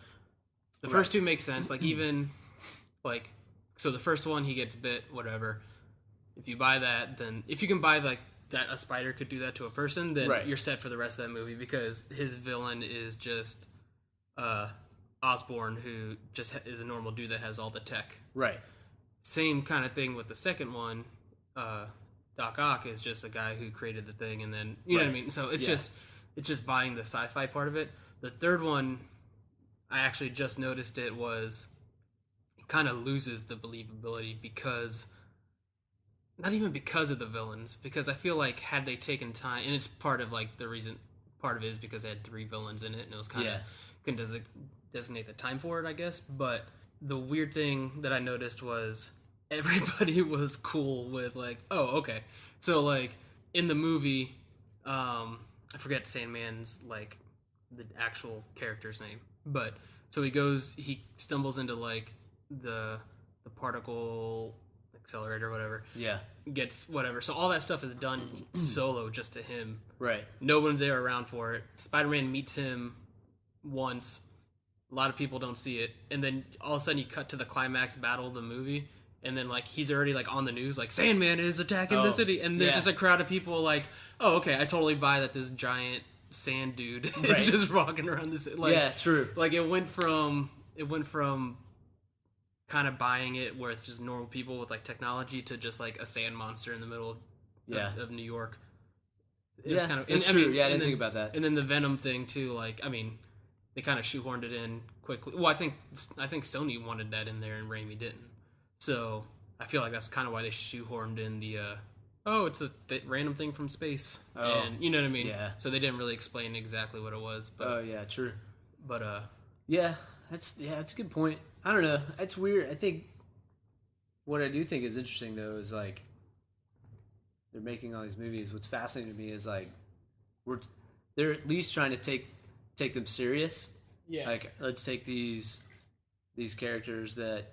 the first two make sense. Like even like, so the first one he gets bit, whatever. If you buy that, then if you can buy like that a spider could do that to a person, then you're set for the rest of that movie because his villain is just Osborn, who just is a normal dude that has all the tech. Right. Same kind of thing with the second one. Doc Ock is just a guy who created the thing, and then you know what I mean. So it's just buying the sci-fi part of it. The third one, I actually just noticed it kind of loses the believability because. Not even because of the villains, because I feel like had they taken time, and it's part of like the reason, part of it is because they had 3 villains in it, and it was kind of couldn't designate the time for it, I guess. But the weird thing that I noticed was everybody was cool with like, oh, okay, so like in the movie, I forget Sandman's like the actual character's name, but so he stumbles into like the particle accelerator, whatever. Yeah. Gets whatever. So all that stuff is done solo just to him. Right. No one's there around for it. Spider-Man meets him once. A lot of people don't see it. And then all of a sudden you cut to the climax battle of the movie. And then like he's already like on the news like Sandman is attacking the city. And there's just a crowd of people like, oh, okay, I totally buy that this giant sand dude is just walking around the city. Like, yeah, true. Like it went from kind of buying it where it's just normal people with like technology to just like a sand monster in the middle of New York. It's kind of it's true. I didn't think about that. And then the Venom thing too. Like, I mean, they kind of shoehorned it in quickly. Well, I think Sony wanted that in there and Raimi didn't. So I feel like that's kind of why they shoehorned in the it's a random thing from space, and you know what I mean. Yeah. So they didn't really explain exactly what it was. But, yeah, true. But that's a good point. I don't know. It's weird. I think what I do think is interesting though is like they're making all these movies. What's fascinating to me is like they're at least trying to take them serious. Yeah. Like let's take these characters that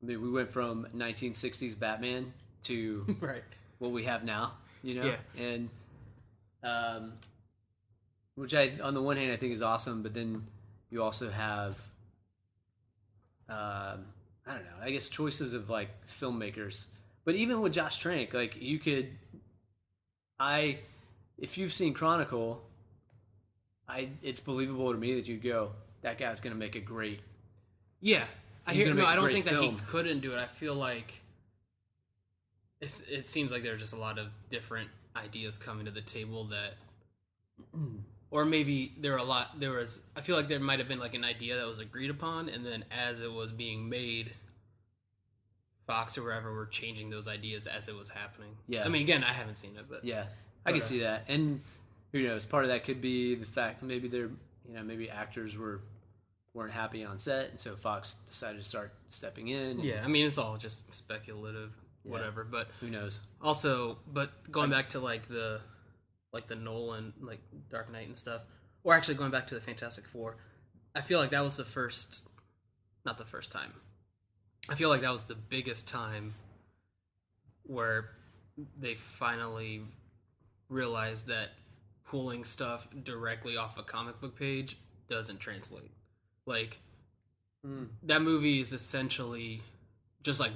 we went from 1960s Batman to what we have now, you know? Yeah. And which on the one hand I think is awesome, but then you also have I don't know, I guess choices of like filmmakers. But even with Josh Trank, like you could if you've seen Chronicle, it's believable to me that you'd go, that guy's gonna make a great I don't think that he couldn't do it. I feel like it seems like there are just a lot of different ideas coming to the table that or maybe I feel like there might have been like an idea that was agreed upon, and then as it was being made, Fox or wherever were changing those ideas as it was happening. Yeah. I mean, again, I haven't seen it, but yeah, I could see that. And who knows? Part of that could be the fact maybe maybe actors weren't happy on set, and so Fox decided to start stepping in. Yeah, I mean, it's all just speculative, whatever. But who knows? Also, but going back to like the Nolan, like Dark Knight and stuff, or actually going back to the Fantastic Four, I feel like that was not the first time. I feel like that was the biggest time where they finally realized that pulling stuff directly off a comic book page doesn't translate. Like, that movie is essentially just like,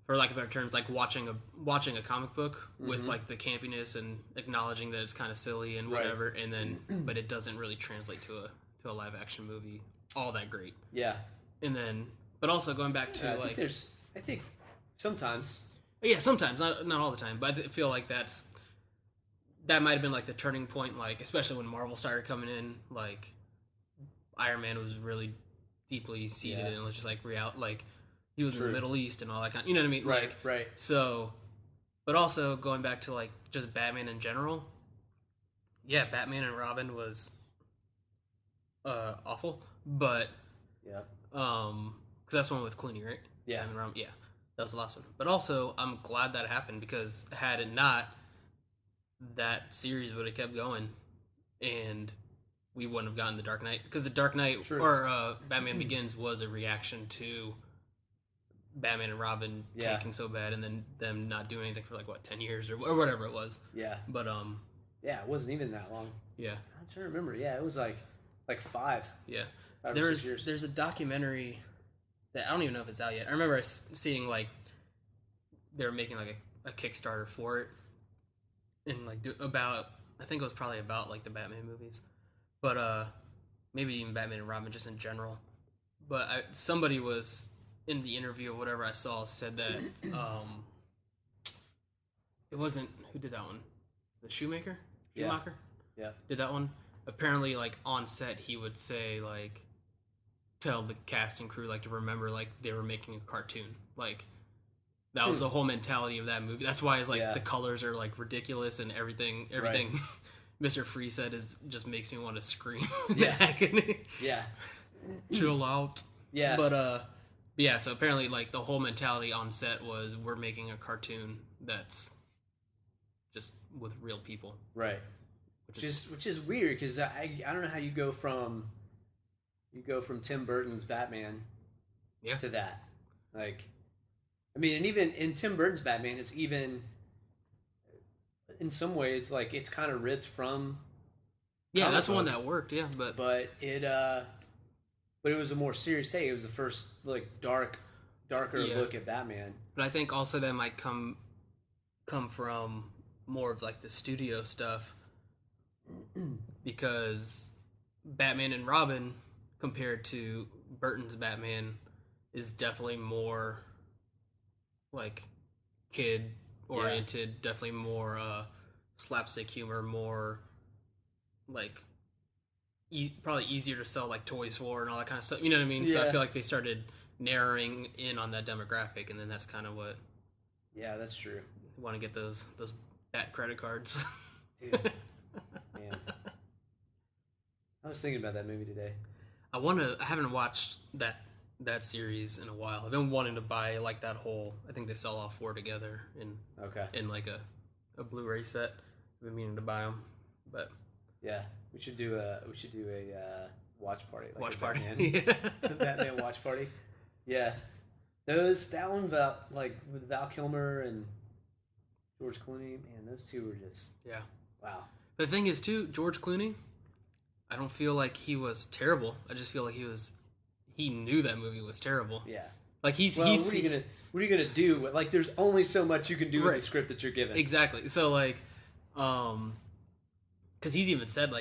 for lack of better terms, like watching a comic book with like the campiness and acknowledging that it's kind of silly and whatever, and then but it doesn't really translate to a live action movie all that great. Yeah, and then but also going back to I think sometimes. Yeah, sometimes not all the time, but I feel like that might have been like the turning point, like especially when Marvel started coming in, like Iron Man was really deeply seated and it was just like like he was in the Middle East and all that kind, you know what I mean? Right. So, but also going back to like just Batman in general. Yeah, Batman and Robin was awful, but because that's the one with Clooney, right? Yeah, that was the last one. But also, I'm glad that happened because had it not, that series would have kept going, and we wouldn't have gotten the Dark Knight, because the Dark Knight or Batman Begins was a reaction to Batman and Robin tanking so bad, and then them not doing anything for 10 years or whatever it was. Yeah. But yeah, it wasn't even that long. Yeah. I'm trying to remember. Yeah, it was like 5. Yeah. 5 or 6 years. There's a documentary that I don't even know if it's out yet. I remember seeing they were making a Kickstarter for it, and about, I think it was probably about the Batman movies, but maybe even Batman and Robin just in general. But somebody was in the interview or whatever I saw said that it wasn't, who did that one? The Schumacher? Yeah. Did that one? Apparently, on set, he would say tell the cast and crew to remember they were making a cartoon. That was the whole mentality of that movie. That's why it's the colors are ridiculous, and everything Right. Mr. Free said just makes me want to scream. Yeah. Agony. Yeah. Chill out. Yeah. But yeah, so apparently the whole mentality on set was, we're making a cartoon that's just with real people. Right. Which is weird, because I don't know how you go from Tim Burton's Batman to that. And even in Tim Burton's Batman, it's even in some ways it's kind of ripped from. Yeah, that's one that worked. Yeah, but it was a more serious take. It was the first darker look at Batman. But I think also that might come from more of the studio stuff, because Batman and Robin compared to Burton's Batman is definitely more kid oriented, definitely more slapstick humor, more probably easier to sell toys for and all that kind of stuff. You know what I mean? Yeah. So I feel like they started narrowing in on that demographic, and then that's kind of what. Yeah, that's true. You want to get those Bat credit cards. Dude, man, I was thinking about that movie today. I haven't watched that series in a while. I've been wanting to buy that whole. I think they sell all 4 together in a Blu-ray set. I've been meaning to buy them, but yeah, we should do a watch party. Watch party. Batman watch party. Yeah, that one about with Val Kilmer and George Clooney. Man, those two were just wow. The thing is too, George Clooney, I don't feel like he was terrible. I just feel like he knew that movie was terrible. Yeah. What are you gonna do? There's only so much you can do with the script that you're given. Exactly. So because he's even said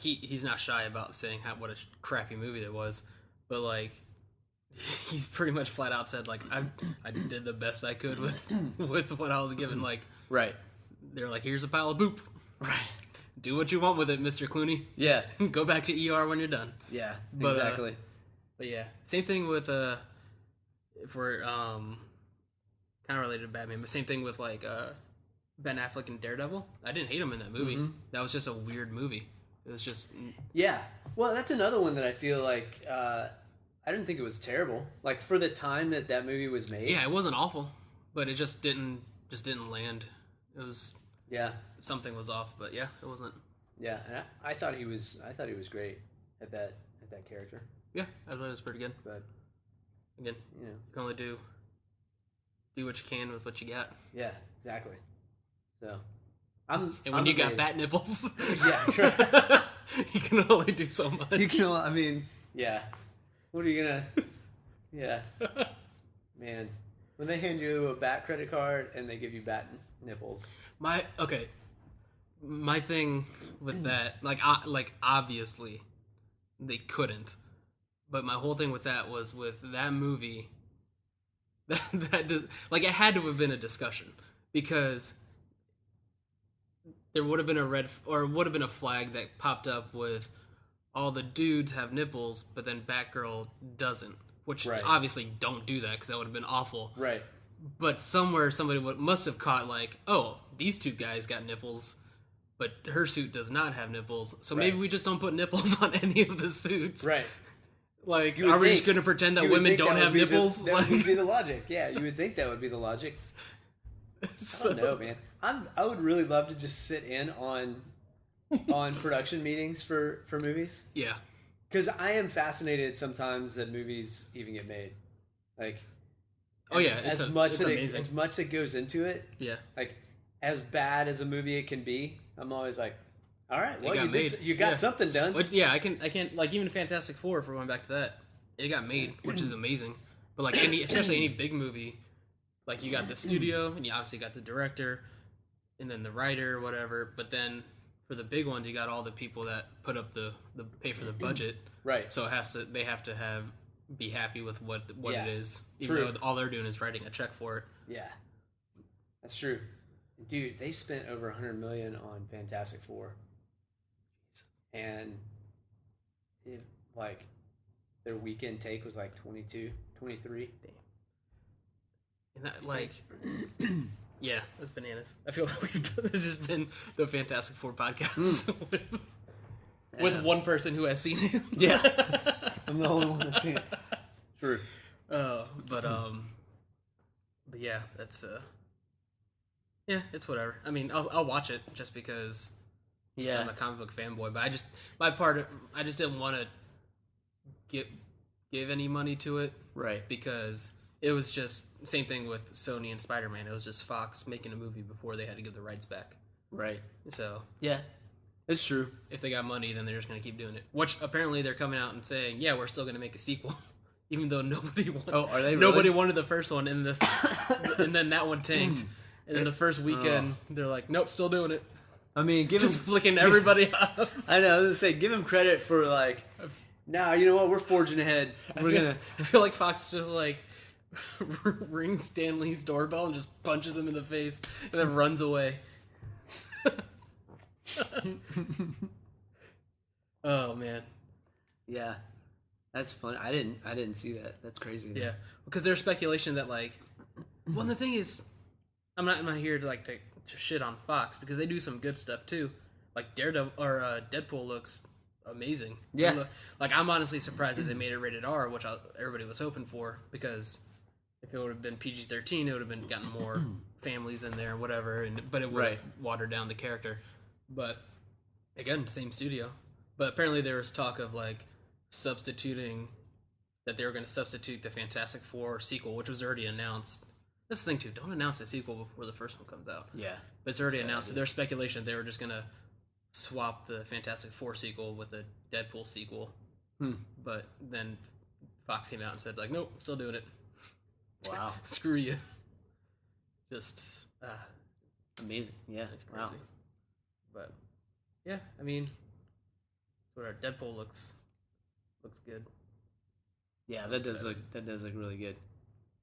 he's not shy about saying what a crappy movie that was, but he's pretty much flat out said I did the best I could with what I was given. Right. They're here's a pile of poop. Right. Do what you want with it, Mr. Clooney. Yeah. Go back to ER when you're done. Yeah. But, exactly. But yeah, same thing with if we're kind of related to Batman, but same thing with Ben Affleck and Daredevil. I didn't hate him in that movie. Mm-hmm. That was just a weird movie. It was just Well, that's another one that I feel I didn't think it was terrible. For the time that movie was made. Yeah, it wasn't awful, but it just didn't land. It was something was off, but yeah, it wasn't. Yeah, and I thought he was great at that character. Yeah, I thought it was pretty good. But again, you can only do what you can with what you got. Yeah, exactly. So, and when you got bat nipples, yeah, sure. You can only do so much. Yeah. What are you gonna? Yeah, man. When they hand you a bat credit card and they give you bat nipples. My thing with that, obviously, they couldn't. But my whole thing with that was with that movie. That does, it had to have been a discussion, because there would have been a flag that popped up with all the dudes have nipples, but then Batgirl doesn't. Which obviously don't do that, because that would have been awful. Right. But somewhere somebody must have caught oh, these two guys got nipples, but her suit does not have nipples. So maybe we just don't put nipples on any of the suits. Right. Are we just going to pretend that women don't have nipples? That would be the logic. Yeah, you would think that would be the logic. So, I don't know, man. I would really love to just sit in on production meetings for movies. Yeah. Because I am fascinated sometimes that movies even get made. Like, it's amazing. as much that goes into it. Yeah. Like, as bad as a movie it can be, I'm always like, all right, well, you got Yeah. something done. Which, yeah, I can't like even Fantastic Four. If we're going back to that, it got made, which is amazing. But like especially any big movie, like you got the studio and you obviously got the director, and then the writer, whatever. But then for the big ones, you got all the people that put up the pay for the budget. Right. So they have to be happy with what Yeah. it is. Even True. though all they're doing is writing a check for it. Yeah, that's true. Dude, they spent over $100 million on Fantastic Four, and their weekend take was like 22, 23. Damn. And that, like, yeah, that's bananas. I feel like this has been the Fantastic Four podcast with one person who has seen it. Yeah, I'm the only one that's seen it. True. But yeah, that's yeah, it's whatever. I mean, I'll watch it just because I'm a comic book fanboy. But I just didn't want to give any money to it, Right. Because it was just same thing with Sony and Spider-Man. It was just Fox making a movie before they had to give the rights back. Right. So Yeah, it's true. if they got money, then they're just going to keep doing it. Which apparently they're coming out and saying, yeah, we're still going to make a sequel, even though nobody wanted. Oh, are they? Nobody really? wanted the first one, and then that one tanked. And then the first weekend, they're like, nope, still doing it. I mean, Just flicking everybody off. I know. I was gonna say, give him credit for like. Now you know what? We're forging ahead. I feel like Fox just like rings Stan Lee's doorbell and just punches him in the face and then runs away. Oh man, Yeah, that's fun. I didn't see that. That's crazy. yeah. Because there's speculation that like, well, the thing is, I'm not here to like to shit on Fox because they do some good stuff too. Like Daredevil or Deadpool looks amazing. Yeah. Like I'm honestly surprised that they made it rated R, which everybody was hoping for, because if it would have been PG-13, it would have been gotten more families in there, whatever. But it would have watered down the character. But again, same studio. But apparently there was talk of like substituting that they were going to substitute the Fantastic Four sequel, which was already announced. That's the thing too. Don't announce a sequel before the first one comes out. Yeah. But it's already announced. There's speculation they were just going to swap the Fantastic Four sequel with a Deadpool sequel. But then Fox came out and said like, nope, still doing it. Wow. Screw you. Just Amazing. Yeah. it's crazy. Wow. But yeah, I mean, whatever. Deadpool looks good. Yeah, that does look really good.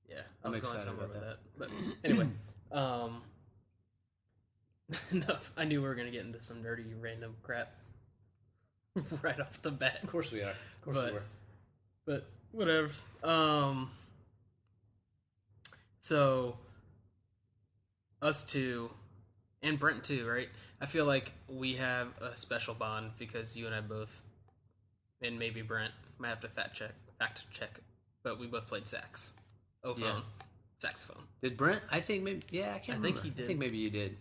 Yeah, I I'm was going excited somewhere about with that. But anyway, enough. I knew we were gonna get into some nerdy random crap right off the bat. Of course we are. Of course we were. But whatever. So us two and Brent too, right? I feel like we have a special bond because you and I both, and maybe Brent might have to fact check, but we both played sax. Saxophone. Did Brent? I think maybe. Yeah, I can't remember. think he did. I think maybe you did.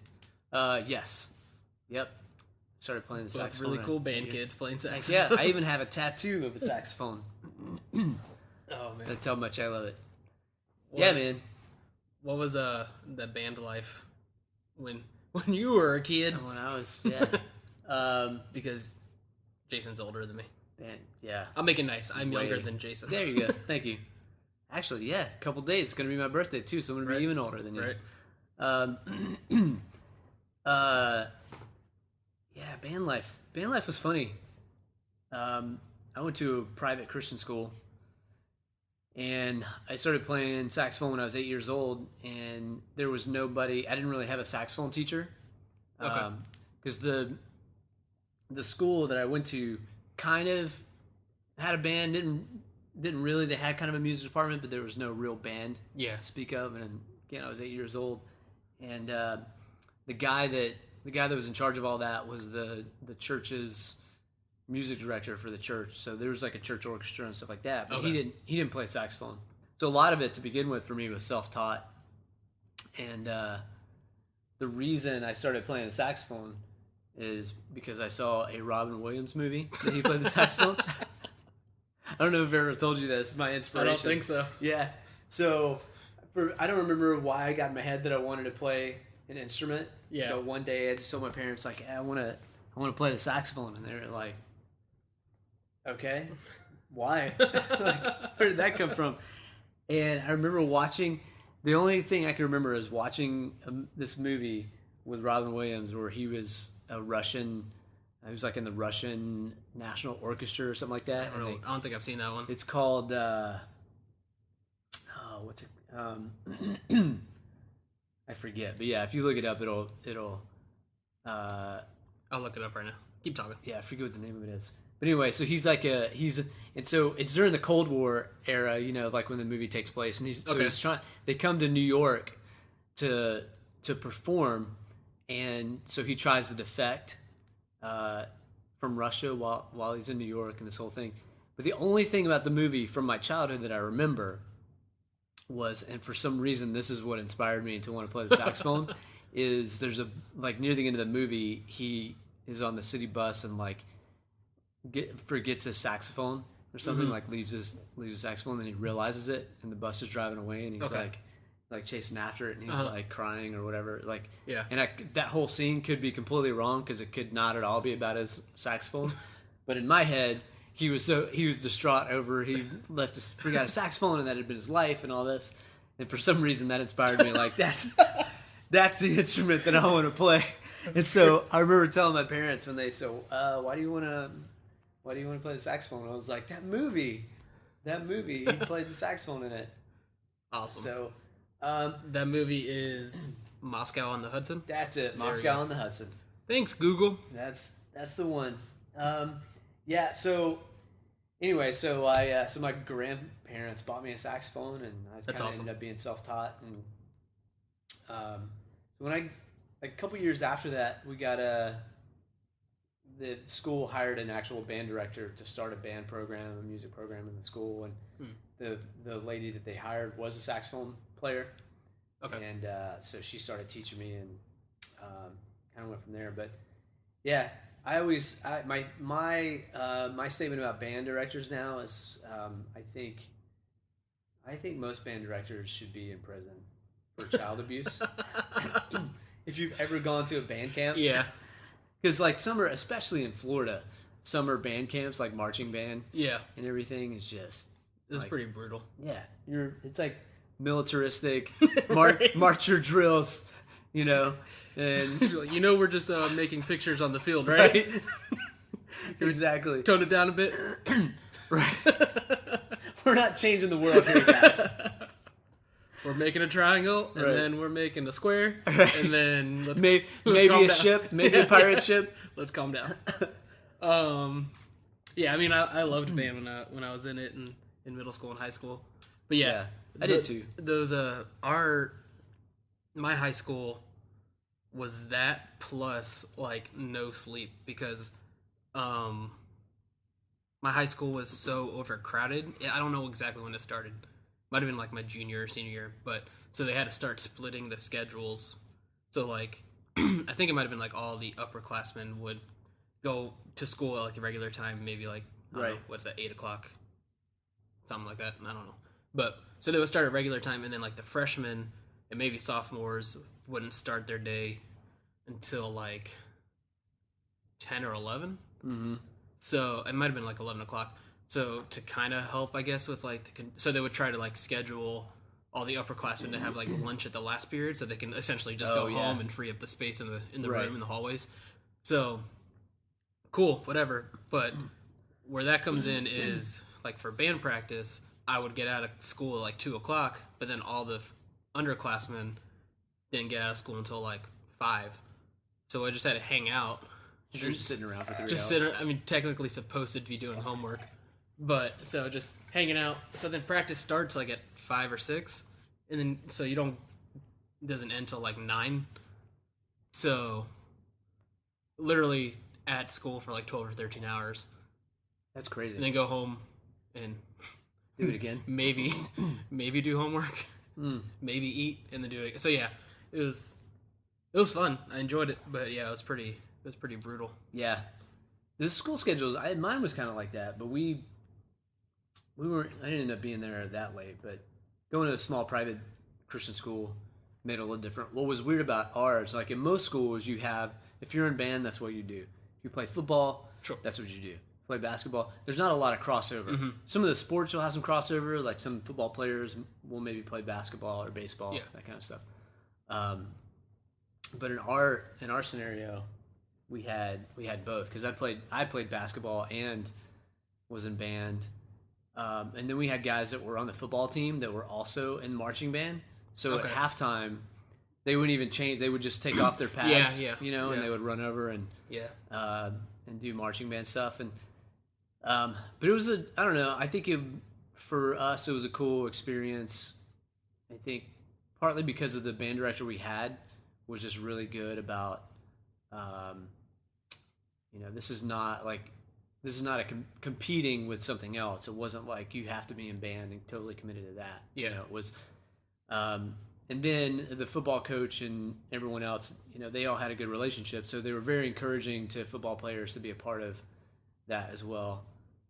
Yes. Yep. Started playing the Both saxophone. really cool band kids playing saxophone. Yeah, I even have a tattoo of a saxophone. Oh man, That's how much I love it. What- Yeah, man. What was the band life when you were a kid? When I was Because Jason's older than me. man, yeah. I'll make it nice. I'm Way. younger than Jason. There you go. Thank you. Actually, yeah, a couple days. It's gonna be my birthday too, so I'm gonna be even older than you. Right. Yeah, band life. Band life was funny. I went to a private Christian school, and I started playing saxophone when I was 8 years old. And there was nobody. I didn't really have a saxophone teacher, Okay. because the school that I went to kind of had a band. Didn't really. They had kind of a music department, but there was no real band Yeah. to speak of. And again, I was 8 years old, and the guy that was in charge of all that was the church's music director for the church. So there was like a church orchestra and stuff like that. But Okay. he didn't play saxophone. So a lot of it to begin with for me was self-taught. And the reason I started playing the saxophone is because I saw a Robin Williams movie that he played the saxophone. I don't know if I've ever told you this. My inspiration. I don't think so. Yeah. So I don't remember why I got in my head that I wanted to play an instrument. Yeah. But one day I just told my parents like, I want to play the saxophone, and they were like, okay, why? Like, where did that come from? And I remember watching. The only thing I can remember is watching this movie with Robin Williams where he was a Russian. He was like in the Russian National Orchestra or something like that. I don't think I've seen that one. It's called. What's it? I forget, but yeah, if you look it up, it'll. I'll look it up right now. Keep talking. Yeah, I forget what the name of it is. But anyway, so and so it's during the Cold War era, you know, like when the movie takes place, and he's trying. They come to New York to perform, and so he tries to defect from Russia while he's in New York and this whole thing. But the only thing about the movie from my childhood that I remember was, and for some reason this is what inspired me to want to play the saxophone, is there's a, like near the end of the movie, he is on the city bus and like forgets his saxophone or something, like leaves his saxophone, and then he realizes it, and the bus is driving away, and he's like chasing after it, and he's like crying or whatever, like yeah. And that whole scene could be completely wrong because it could not at all be about his saxophone, but in my head he was distraught over he forgot his saxophone, and that had been his life and all this, and for some reason that inspired me, like that's the instrument that I want to play. And so I remember telling my parents when they said, why do you want to play the saxophone? I was like, that movie, he played the saxophone in it. Awesome. So that movie is Moscow on the Hudson. that's it, Moscow on the Hudson. Thanks, Google. That's the one. Yeah. So anyway, so my grandparents bought me a saxophone, and I kind of awesome. ended up being self-taught. And when a couple years after that, we got the school hired an actual band director to start a music program in the school, and the lady that they hired was a saxophone player. Okay. And so she started teaching me, and kind of went from there. But yeah, my statement about band directors now is I think most band directors should be in prison for child abuse. If you've ever gone to a band camp, Yeah. because like summer, especially in Florida, summer band camps like marching band, Yeah. and everything is just It's like, pretty brutal. yeah. It's like militaristic Right. marcher drills, you know, and We're just making pictures on the field, right? Exactly. Tone it down a bit. Right. We're not changing the world here, guys. We're making a triangle, and Right. then we're making a square, Right. and then let's Maybe calm a down. ship, maybe a pirate ship. Let's calm down. Yeah, I mean, I loved band when I was in it in middle school and high school. But yeah, I did too. Those my high school was that plus like no sleep because my high school was so overcrowded. I don't know exactly when it started. Might have been like my junior or senior year, but so they had to start splitting the schedules. So like, I think it might have been like all the upperclassmen would go to school at like a regular time, maybe like I don't know, what's that, 8 o'clock, something like that. I don't know, but so they would start at regular time, and then like the freshmen and maybe sophomores wouldn't start their day until like 10 or 11. Mm-hmm. So it might have been like 11 o'clock. So to kind of help, I guess, with like, so they would try to like schedule all the upperclassmen to have like lunch at the last period, so they can essentially just go home and free up the space in the room, in the hallways. So cool, whatever. But where that comes in is like for band practice, I would get out of school at like 2 o'clock, but then all the underclassmen didn't get out of school until like 5. So I just had to hang out. You're just sitting around for 3 hours. Technically supposed to be doing homework. But, so just hanging out. So then practice starts like at 5 or 6. And then, so it doesn't end till like 9. So, literally at school for like 12 or 13 hours. That's crazy. And then go home and do it again. maybe do homework. Maybe eat and then do it. So yeah, it was It was fun. I enjoyed it, but yeah, it was pretty brutal. Yeah. The school schedules, mine was kind of like that, but we weren't. I didn't end up being there that late, but going to a small private Christian school made it a little different. What was weird about ours, like in most schools, you have, if you're in band, that's what you do. If you play football, Sure. that's what you do. Play basketball. There's not a lot of crossover. Mm-hmm. Some of the sports will have some crossover, like some football players will maybe play basketball or baseball, that kind of stuff. But in our scenario, we had both, because I played basketball and was in band, and then we had guys that were on the football team that were also in marching band. So at halftime, they wouldn't even change; they would just take off their pads, and they would run over and do marching band stuff. And but it was I don't know. I think for us it was a cool experience. I think partly because of the band director we had was just really good about. This is not competing with something else. It wasn't like you have to be in band and totally committed to that. It was, and then the football coach and everyone else, they all had a good relationship, so they were very encouraging to football players to be a part of that as well.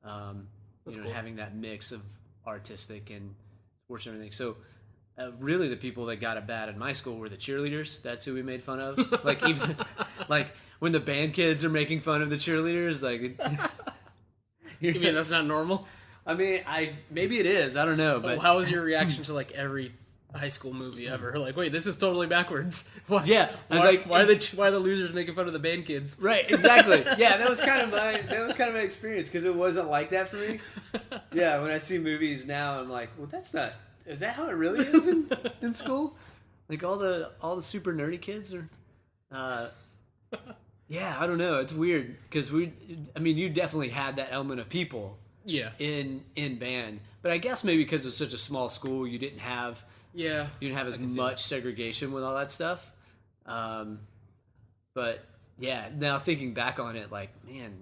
Cool. Having that mix of artistic and sports and everything. So. Really, the people that got it bad in my school were the cheerleaders. That's who we made fun of. Like even like when the band kids are making fun of the cheerleaders, like you mean that's not normal? I mean, maybe it is. I don't know. But how was your reaction to like every high school movie ever? Like, wait, this is totally backwards. Why, why are the losers making fun of the band kids? Right, exactly. Yeah, that was kind of my experience, because it wasn't like that for me. Yeah, when I see movies now, I'm like, well, that's not. Is that how it really is in school? Like all the super nerdy kids are. Yeah, I don't know. It's weird because you definitely had that element of people. Yeah. In band, but I guess maybe because it's such a small school, you didn't have. Yeah. You didn't have as much segregation with all that stuff. But yeah, now thinking back on it, like, man,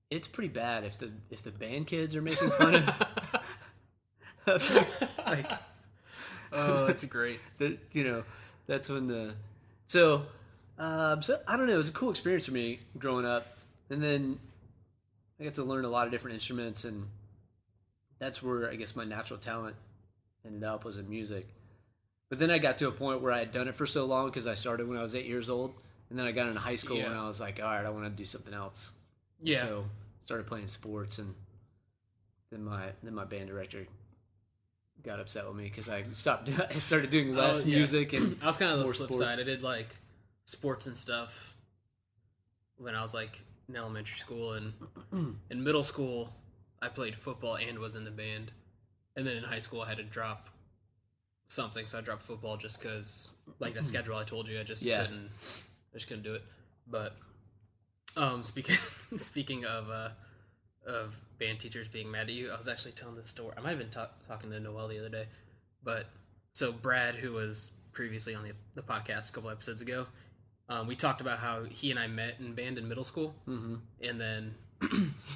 it's pretty bad if the band kids are making fun of. Like, oh, that's great. That's when so I don't know. It was a cool experience for me growing up, and then I got to learn a lot of different instruments, and that's where I guess my natural talent ended up, was in music. But then I got to a point where I had done it for so long, because I started when I was 8 years old, and then I got into high school and I was like, all right, I want to do something else. Yeah. So started playing sports, and then my band director got upset with me because I started doing less music, and I was kind of the more flip sports. side. I did like sports and stuff when I was like in elementary school, and in middle school I played football and was in the band, and then in high school I had to drop something, so I dropped football just because like that schedule I told you, I just couldn't do it. But speaking of band teachers being mad at you, I was actually telling this story. I might have been talking to Noelle the other day, but so Brad, who was previously on the podcast a couple episodes ago, we talked about how he and I met in band in middle school, and then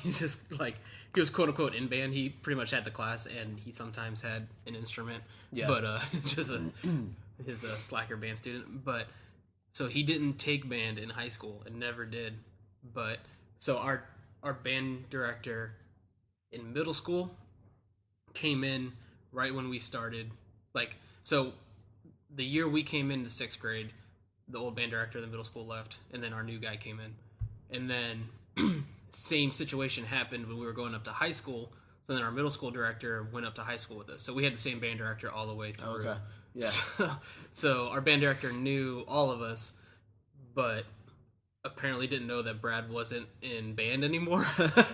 he's just like, he was quote unquote in band. He pretty much had the class, and he sometimes had an instrument, but just his slacker band student. But so he didn't take band in high school and never did. But so our band director in middle school came in right when we started. Like, so the year we came into 6th grade, the old band director of the middle school left, and then our new guy came in. And then same situation happened when we were going up to high school. So then our middle school director went up to high school with us. So we had the same band director all the way through. Okay. Yeah. So our band director knew all of us, but apparently didn't know that Brad wasn't in band anymore.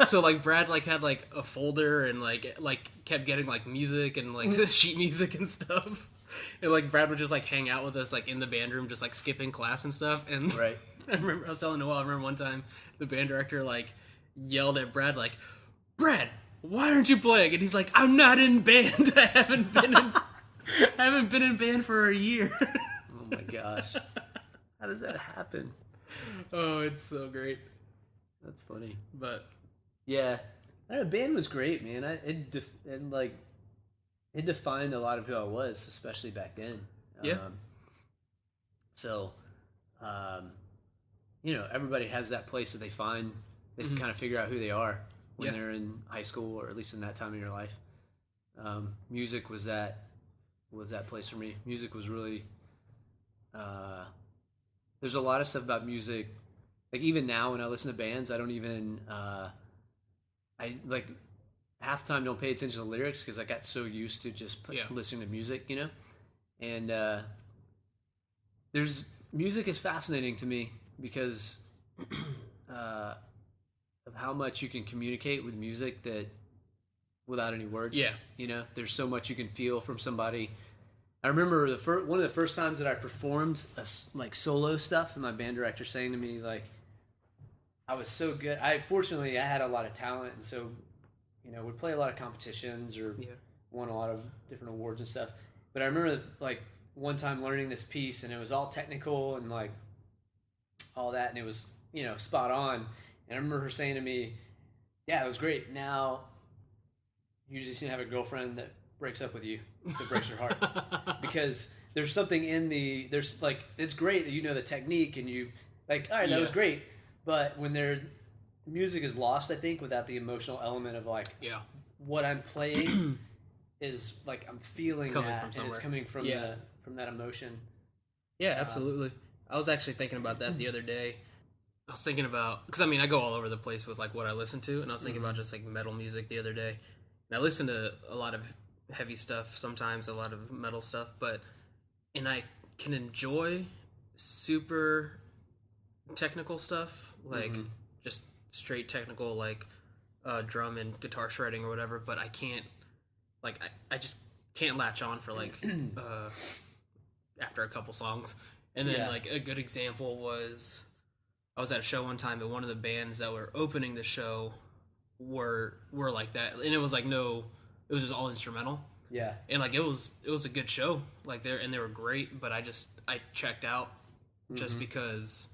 So like Brad like had like a folder and like kept getting like music and like sheet music and stuff. And like Brad would just like hang out with us like in the band room, just like skipping class and stuff. And right. I was telling Noelle, I remember one time the band director like yelled at Brad like, "Brad, why aren't you playing?" And he's like, "I'm not in band. I haven't been in band for a year." Oh my gosh. How does that happen? Oh, it's so great. That's funny. But yeah, the band was great, man. It defined a lot of who I was, especially back then. Yeah. So everybody has that place that they find. They kind of figure out who they are when they're in high school, or at least in that time of your life. Music was that place for me. Music was really. There's a lot of stuff about music. Like even now, when I listen to bands, I don't even. I like half the time don't pay attention to the lyrics because I got so used to just listening to music, And there's music is fascinating to me because of how much you can communicate with music that without any words. Yeah. There's so much you can feel from somebody. I remember one of the first times that I performed solo stuff, and my band director saying to me I was so good. Fortunately I had a lot of talent, and so would play a lot of competitions or won a lot of different awards and stuff. But I remember one time learning this piece, and it was all technical and all that, and it was spot on. And I remember her saying to me, "Yeah, it was great. Now you just need to have a girlfriend that breaks up with you, that breaks your heart." Because there's something in it's great that you know the technique and you all right, that was great. But when music is lost, I think, without the emotional element of what I'm playing is I'm feeling coming that, from and somewhere. it's coming from from that emotion. Yeah, absolutely. I was actually thinking about that the other day. I was thinking about, because I go all over the place with what I listen to, and I was thinking about just metal music the other day. And I listen to a lot of heavy stuff sometimes, a lot of metal stuff, and I can enjoy super technical stuff, just straight technical, drum and guitar shredding or whatever, but I can't, I just can't latch on for after a couple songs. And then a good example was, I was at a show one time, and one of the bands that were opening the show were like that, and it was it was just all instrumental. Yeah. And it was a good show. They were great, but I checked out just because.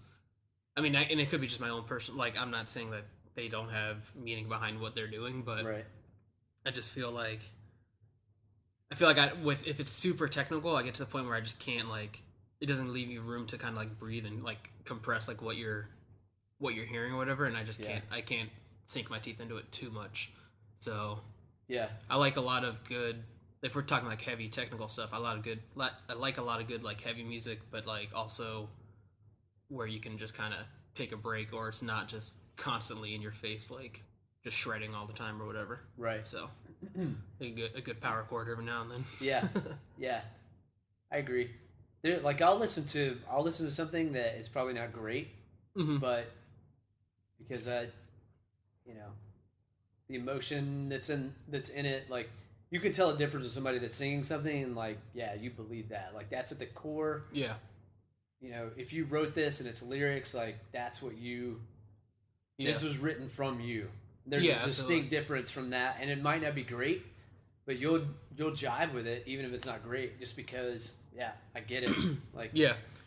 And it could be just my own personal. I'm not saying that they don't have meaning behind what they're doing, but right. I just feel like if it's super technical, I get to the point where I just can't it doesn't leave you room to kind of breathe and compress what you're hearing or whatever, and I just can't sink my teeth into it too much. So yeah, I like a lot of good, if we're talking heavy technical stuff, I like a lot of good heavy music, but also where you can just kind of take a break, or it's not just constantly in your face just shredding all the time or whatever. Right. So a good power chord every now and then. Yeah, I agree. I'll listen to something that is probably not great, but because the emotion that's in it, you can tell the difference with somebody that's singing something and you believe that, that's at the core. Yeah. If you wrote this and it's lyrics, that's what this was written from you. There's a distinct difference from that, and it might not be great, but you'll jive with it even if it's not great, just because I get it.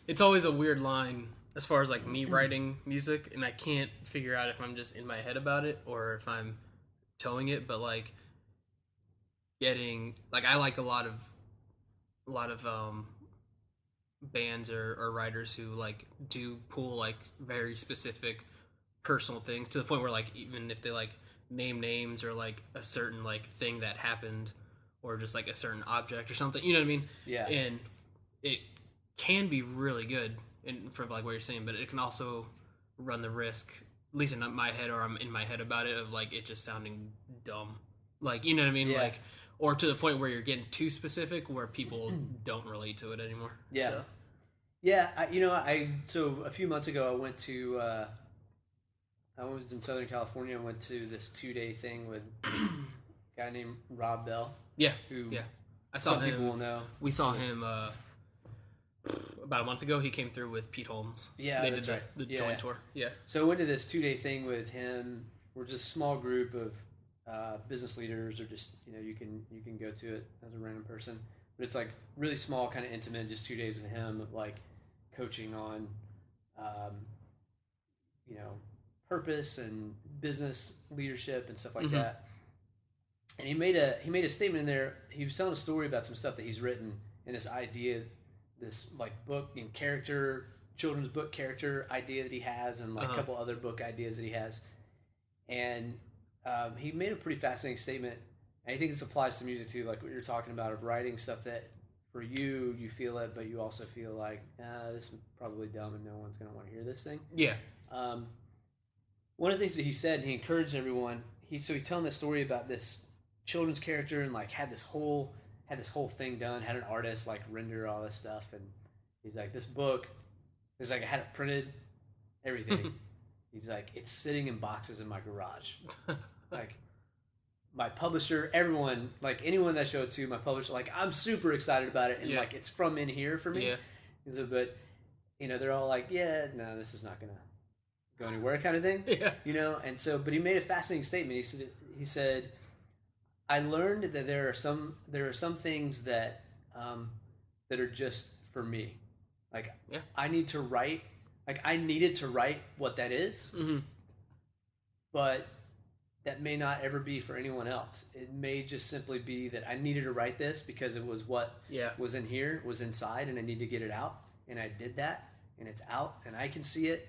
It's always a weird line as far as me writing music, and I can't figure out if I'm just in my head about it or if I'm towing it, but getting I like a lot of bands or writers who do pull very specific personal things to the point where even if they name names or a certain thing that happened or just a certain object or something, you know what I mean? Yeah. And it can be really good for what you're saying, but it can also run the risk, at least in my head, or I'm in my head about it, of it just sounding dumb, you know what I mean? Yeah. Or to the point where you're getting too specific where people don't relate to it anymore. Yeah. So. Yeah, so a few months ago I was in Southern California. I went to this 2-day thing with a guy named Rob Bell. Yeah. Who I saw some him. people will know. We saw him about a month ago. He came through with Pete Holmes. Yeah, they that's did right. the joint tour. Yeah. So I went to this 2-day thing with him. We're just a small group of business leaders, or just you can go to it as a random person, but it's really small, kind of intimate, just 2 days with him of coaching on purpose and business leadership and stuff like that. And he made a statement in there. He was telling a story about some stuff that he's written, and this idea, this book and character children's book character idea that he has, and like a couple other book ideas that he has. And he made a pretty fascinating statement. And I think this applies to music too, like what you're talking about, of writing stuff that for you feel it, but you also feel like this is probably dumb and no one's going to want to hear this thing. Yeah. One of the things that he said, and he encouraged everyone. He's telling this story about this children's character, and like had this whole thing done, had an artist like render all this stuff, and he's like, this book is like, I had it printed, everything. He's like, it's sitting in boxes in my garage. Like, my publisher, everyone, like anyone that I showed it to, my publisher, like, I'm super excited about it, and like, it's from in here for me. Yeah. But they're all like, yeah, no, this is not gonna go anywhere, kind of thing. Yeah. And so, but he made a fascinating statement. He said, I learned that there are some things that that are just for me. Like, I need to write. Like, I needed to write what that is, but that may not ever be for anyone else. It may just simply be that I needed to write this because it was what was in here, was inside, and I need to get it out. And I did that, and it's out, and I can see it.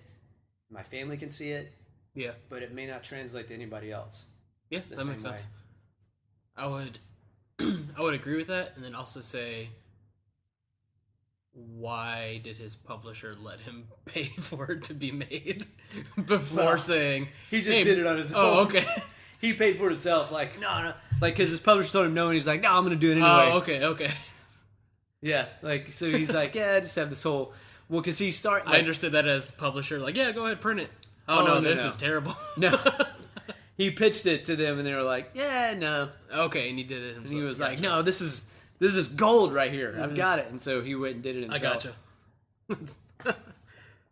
My family can see it. Yeah. But it may not translate to anybody else. Yeah, that makes sense. I would agree with that, and then also say, why did his publisher let him pay for it to be made before saying he just did it on his own? Oh, okay. He paid for it himself. Like, no, like, because his publisher told him no, and he's like, no, I'm going to do it anyway. Oh, okay. Yeah, like, so he's like, yeah, I just have this whole, well, because he started. I understood that as the publisher, like, yeah, go ahead, print it. Oh, no, this is terrible. No. He pitched it to them, and they were like, yeah, no. Okay, and he did it himself. And he was like, no, this is gold right here. I've got it. And so he went and did it himself. I gotcha.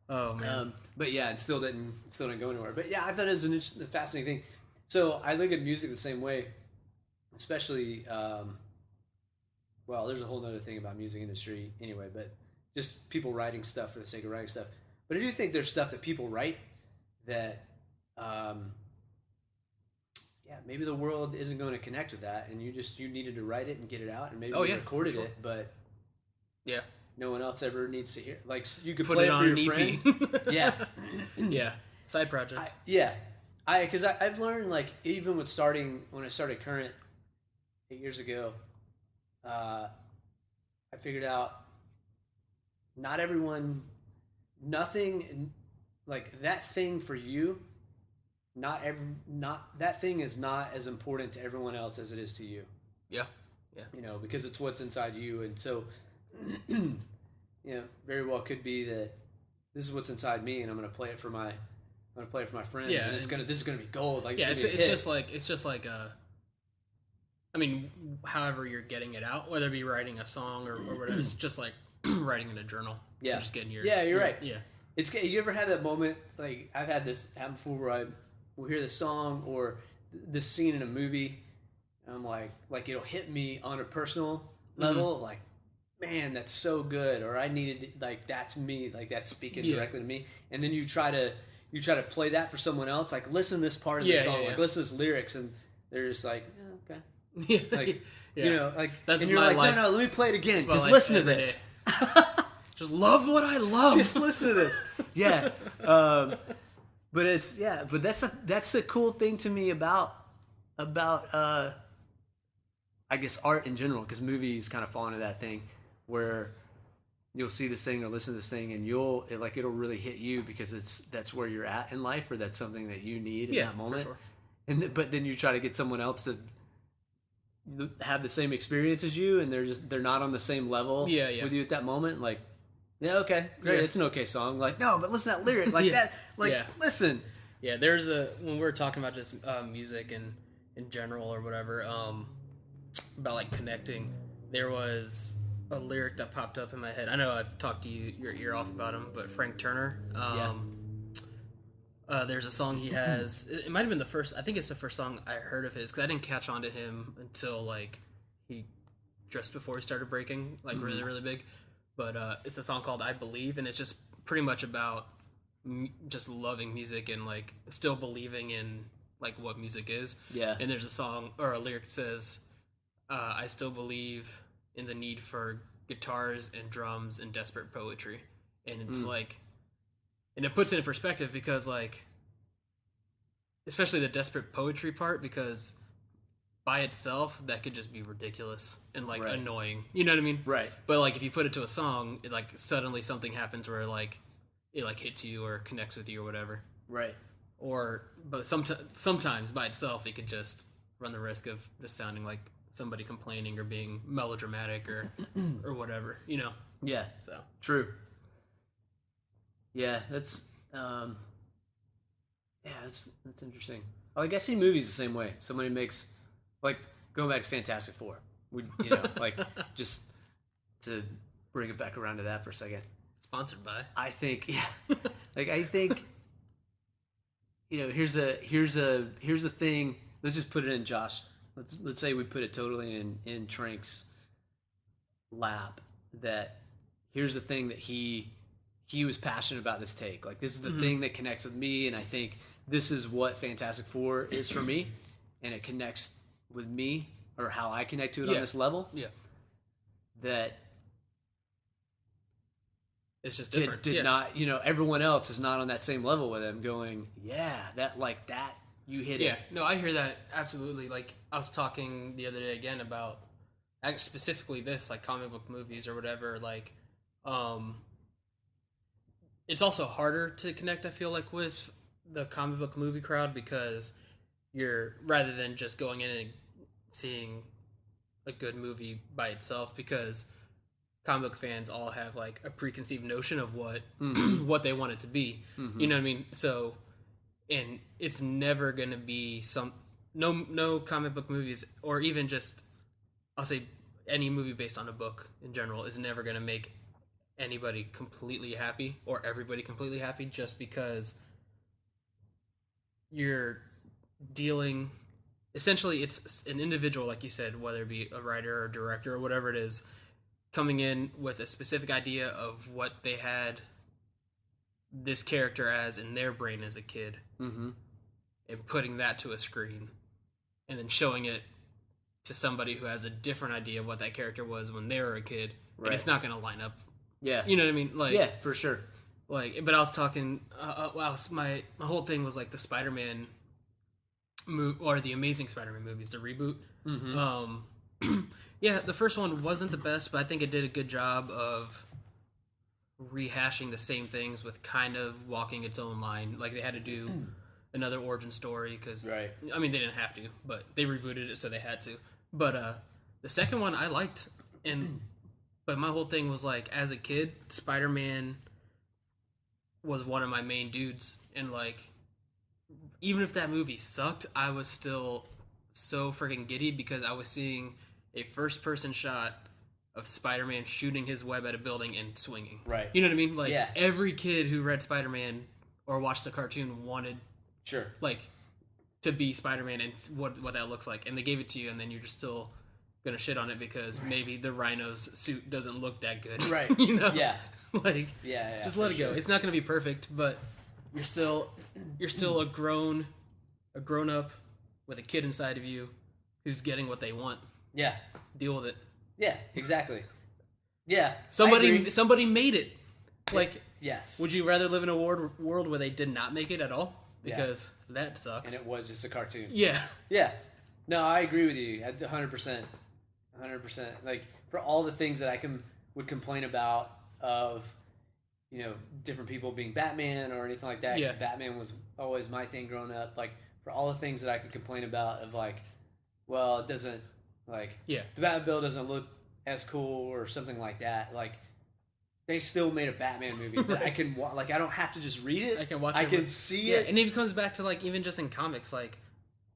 Oh, man. But yeah, it still didn't go anywhere. But yeah, I thought it was a fascinating thing. So I look at music the same way, especially, well, there's a whole other thing about music industry anyway, but just people writing stuff for the sake of writing stuff. But I do think there's stuff that people write that, maybe the world isn't going to connect with that, and you needed to write it and get it out, and maybe you recorded it, but no one else ever needs to hear. Like, you could play it for your friend. Yeah, yeah, side project. Because I've learned, like, even when I started Current 8 years ago, I figured out nothing like that thing for you. That thing is not as important to everyone else as it is to you. Yeah. Because it's what's inside you, and so, very well could be that this is what's inside me, and I'm going to play it for my friends, and this is gonna be gold. Like, it's just like I mean, however you're getting it out, whether it be writing a song or whatever, it's just like writing in a journal. Yeah, you're just getting your. Yeah, you're right. Yeah, you ever had that moment? Like, I've had this happen before, where we'll hear the song or this scene in a movie, and I'm like it'll hit me on a personal level, like, man, that's so good, or I needed, like, that's me, like, that's speaking directly to me, and then you try to play that for someone else, like, listen to this part of the song, like, listen to this lyrics, and they're just like, okay, like, like, that's, and you're like, life. No, let me play it again, because listen to this. Just love what I love. Just listen to this. Yeah. But that's a cool thing to me about I guess art in general, because movies kind of fall into that thing where you'll see this thing or listen to this thing, and it'll really hit you because that's where you're at in life, or that's something that you need in that moment. For sure. But then you try to get someone else to have the same experience as you, and they're not on the same level with you at that moment. Like, yeah, okay, great, it's an okay song. Like, no, but listen to that lyric, like that, like, listen. Yeah, when we were talking about just music and in general or whatever, about like connecting, there was a lyric that popped up in my head. I know I've talked to you your ear off about him, but Frank Turner. There's a song he has. It might have been I think it's the first song I heard of his, because I didn't catch on to him until like just before he started breaking, like really, really big. But it's a song called "I Believe," and it's just pretty much about just loving music and like still believing in like what music is. Yeah. And there's a song or a lyric that says, "I still believe in the need for guitars and drums and desperate poetry," and it's like And it puts it in perspective because, like, especially the desperate poetry part, because by itself, that could just be ridiculous and, like, annoying. You know what I mean? Right. But, like, if you put it to a song, it, like, suddenly something happens where, like, it, like, hits you or connects with you or whatever. Right. But sometimes by itself, it could just run the risk of just sounding like somebody complaining or being melodramatic or whatever, you know? Yeah. So. True. Yeah, that's interesting. Like, I see movies the same way. Somebody makes, like, going back to Fantastic Four. Like, just to bring it back around to that for a second. Sponsored by. I think, here's a thing. Let's just put it in Josh. Let's say we put it totally in Trank's lap. That here's the thing that he was passionate about this take. Like, this is the thing that connects with me, and I think this is what Fantastic Four is for me, and it connects with me, or how I connect to it on this level. Yeah. That it's just different. Did not, everyone else is not on that same level with him going, yeah, that, like, that, you hit it. Yeah, no, I hear that, absolutely. Like, I was talking the other day again about, specifically this, like, comic book movies or whatever, like, it's also harder to connect, I feel like, with the comic book movie crowd because you're, rather than just going in and seeing a good movie by itself, because comic book fans all have, like, a preconceived notion of what what they want it to be. You know what I mean? So, and it's never going to be no comic book movies, or even just, I'll say any movie based on a book in general, is never going to make anybody completely happy or everybody completely happy, just because you're dealing, essentially it's an individual, like you said, whether it be a writer or director or whatever it is, coming in with a specific idea of what they had this character as in their brain as a kid, and putting that to a screen, and then showing it to somebody who has a different idea of what that character was when they were a kid, and it's not going to line up. Yeah. You know what I mean? Like, yeah, for sure. Like, but I was talking, my whole thing was, like, the Spider-Man or the Amazing Spider-Man movies, the reboot. Yeah, the first one wasn't the best, but I think it did a good job of rehashing the same things with kind of walking its own line. Like, they had to do another origin story because, I mean, they didn't have to, but they rebooted it, so they had to. But the second one I liked, but my whole thing was, like, as a kid, Spider-Man was one of my main dudes, and, like, even if that movie sucked, I was still so freaking giddy because I was seeing a first-person shot of Spider-Man shooting his web at a building and swinging. Right. You know what I mean? Like, every kid who read Spider-Man or watched the cartoon wanted, like, to be Spider-Man and what that looks like. And they gave it to you, and then you're just still gonna shit on it because maybe the Rhino's suit doesn't look that good. Right. You know? Yeah. Like, just let it go. It's not gonna be perfect, but you're still a grown up with a kid inside of you who's getting what they want. Yeah. Deal with it. Yeah, exactly. Yeah. Somebody made it. Like, yes. Would you rather live in a world where they did not make it at all? Because that sucks. And it was just a cartoon. Yeah. Yeah. No, I agree with you. 100%. 100%. Like, for all the things that I would complain about of, different people being Batman or anything like that. Because Batman was always my thing growing up. Like, for all the things that I could complain about of, like, well, it doesn't, like, the Batmobile doesn't look as cool or something like that. Like, they still made a Batman movie that I can like. I don't have to just read it. I can watch it. I can see it. And it comes back to, like, even just in comics, like,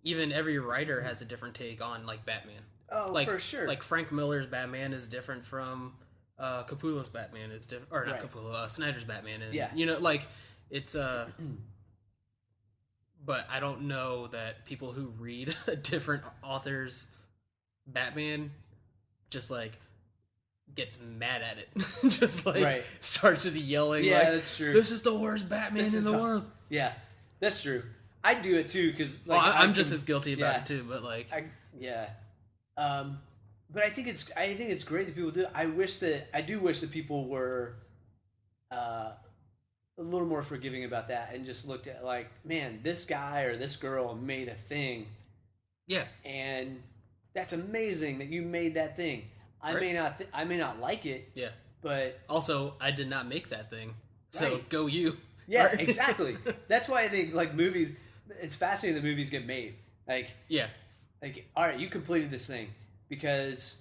even every writer has a different take on, like, Batman. Oh, like, for sure. Like, Frank Miller's Batman is different from Capullo's Batman is different, or not Capullo, Snyder's Batman. And, like, it's but I don't know that people who read a different author's Batman just, like, gets mad at it. Just, like, starts just yelling. Yeah, like, that's true. This is the worst Batman in the world. Yeah, that's true. I do it too because, like, I'm just as guilty about it too. But, like, but I think it's great that people do it. I do wish that people were, a little more forgiving about that and just looked at like, man, this guy or this girl made a thing. Yeah. And that's amazing that you made that thing. I Right. may not like it. Yeah. But also, I did not make that thing. So Right. go you. yeah, Right? exactly. That's why I think like movies. It's fascinating that movies get made. Yeah. Like, all right, you completed this thing because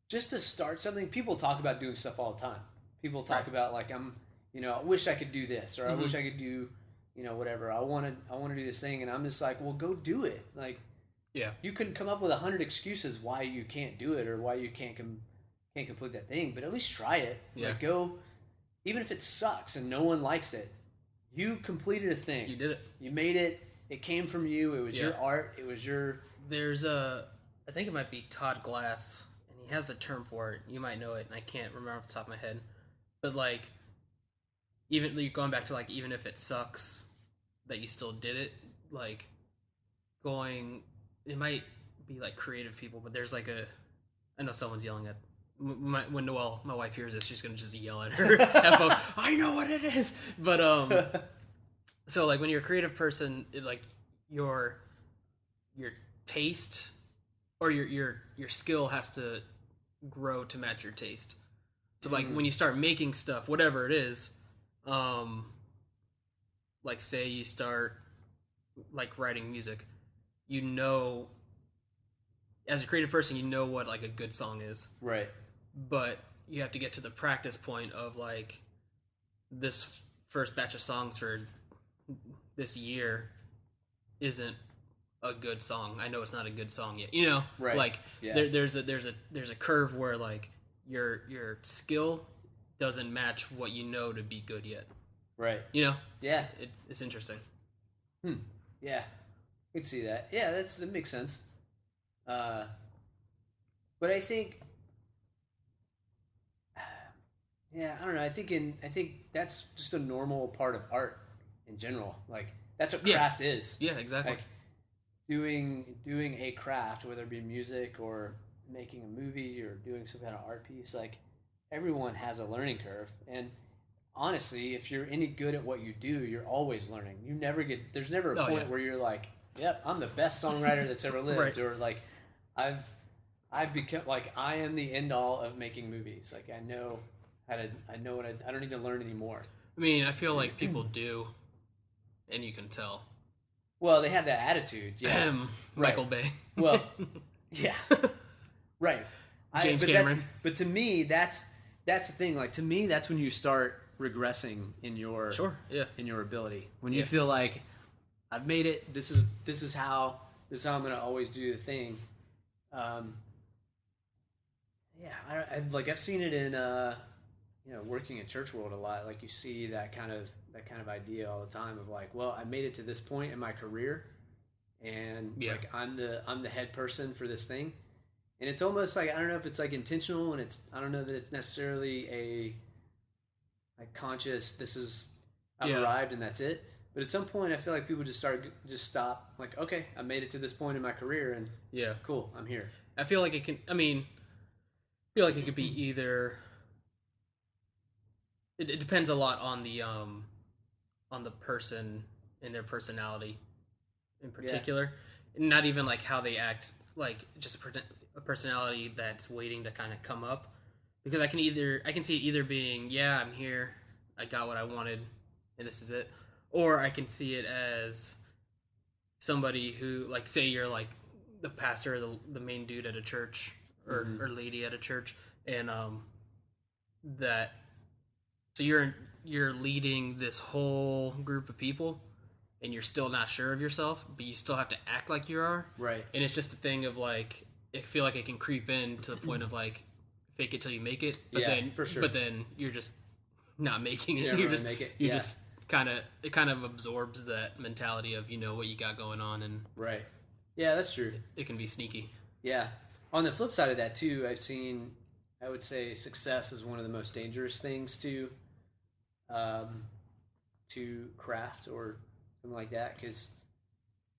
just to start something, people talk about doing stuff all the time. People talk Right. about like I wish I could do this, or I wish I could do, whatever. I want to do this thing, and I'm just like, well, go do it. Like, Yeah. you can come up with 100 excuses why you can't do it or why you can't complete that thing, but at least try it. Yeah. Like, go, even if it sucks and no one likes it, you completed a thing. You did it. You made it. It came from you. It was Yeah. your art. It was your. There's I think it might be Todd Glass, and he has a term for it. You might know it, and I can't remember off the top of my head. But like, even going back to like, even if it sucks, that you still did it. Like, it might be like creative people, but there's like I know someone's yelling at. When Noelle, my wife, hears this, she's gonna just yell at her headphone. I know what it is, but so like when you're a creative person, like your taste or your skill has to grow to match your taste. So like when you start making stuff, whatever it is, like say you start like writing music, as a creative person, you know what like a good song is. Right. But you have to get to the practice point of like this first batch of songs for this year isn't a good song. I know it's not a good song yet. Right. Like Yeah. there's a curve where like your skill doesn't match what you know to be good yet. Right. Yeah. It's Interesting. Yeah. I can see that. Yeah, that makes sense. But I think, yeah, I don't know. I think that's just a normal part of art in general. Like that's what craft is. Yeah, exactly. Like doing a craft, whether it be music or making a movie or doing some kind of art piece. Like everyone has a learning curve, and honestly, if you're any good at what you do, you're always learning. There's never a point where you're like, yep, I'm the best songwriter that's ever lived, Right. or like I've become like I am the end all of making movies. Like I know what I don't need to learn anymore. I mean, I feel like people do, and you can tell. Well, they have that attitude. Yeah, Michael Bay. Well, yeah, right. James Cameron. But to me, that's the thing. Like to me, that's when you start regressing in your in your ability. When you feel like I've made it. This is how I'm going to always do the thing. I've seen it in working in church world a lot. Like you see that kind of idea all the time of like, well, I made it to this point in my career, and like I'm the head person for this thing, and it's almost like I don't know if it's like intentional, and I don't know that it's necessarily a like conscious. I've arrived and that's it. But at some point, I feel like people just stop. Like, okay, I made it to this point in my career, and cool, I'm here. I feel like it can. I mean, I feel like it could be either. It depends a lot on the person and their personality, in particular. Not even like how they act. Like just a personality that's waiting to kind of come up. Because I can see it either being I'm here, I got what I wanted, and this is it. Or I can see it as somebody who, like, say you're like the pastor, the main dude at a church, or lady at a church, and so you're leading this whole group of people, and you're still not sure of yourself, but you still have to act like you are. Right. And it's just a thing of like, I feel like it can creep in to the point of like, fake it till you make it. But then, for sure. But then you're just not making it. You're just make it. You're just it kind of absorbs that mentality of what you got going on, and right. Yeah, that's true. It can be sneaky. Yeah. On the flip side of that too, I would say success is one of the most dangerous things to craft or something like that, because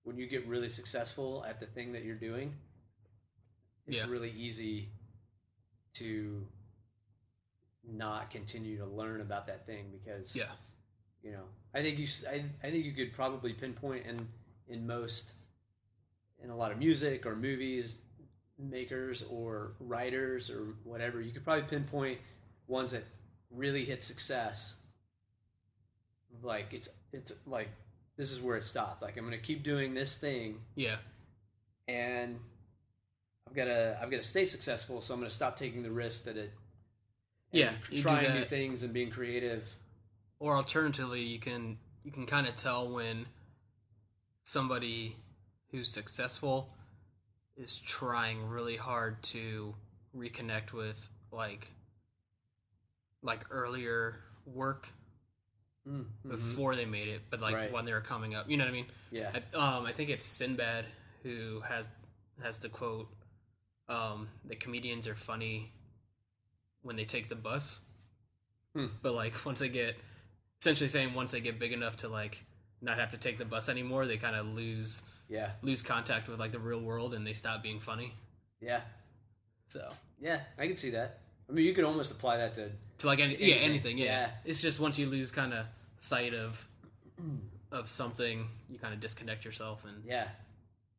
when you get really successful at the thing that you're doing, it's really easy to not continue to learn about that thing because You know, I think you could probably pinpoint in a lot of music or movies makers or writers or whatever. You could probably pinpoint ones that really hit success. Like it's like this is where it stopped. Like I'm gonna keep doing this thing. Yeah. And I've got to stay successful, so I'm going to stop taking the risk that trying new things and being creative. Or alternatively, you can kind of tell when somebody who's successful is trying really hard to reconnect with like earlier work before they made it, but like when they were coming up. You know what I mean? Yeah. I think it's Sinbad who has the quote, the comedians are funny when they take the bus. But like once they get big enough to like not have to take the bus anymore, they kind of lose contact with like the real world and they stop being funny. Yeah. So yeah, I can see that. I mean, you could almost apply that to like anything. Yeah. It's just once you lose kind of sight of something, you kind of disconnect yourself and yeah.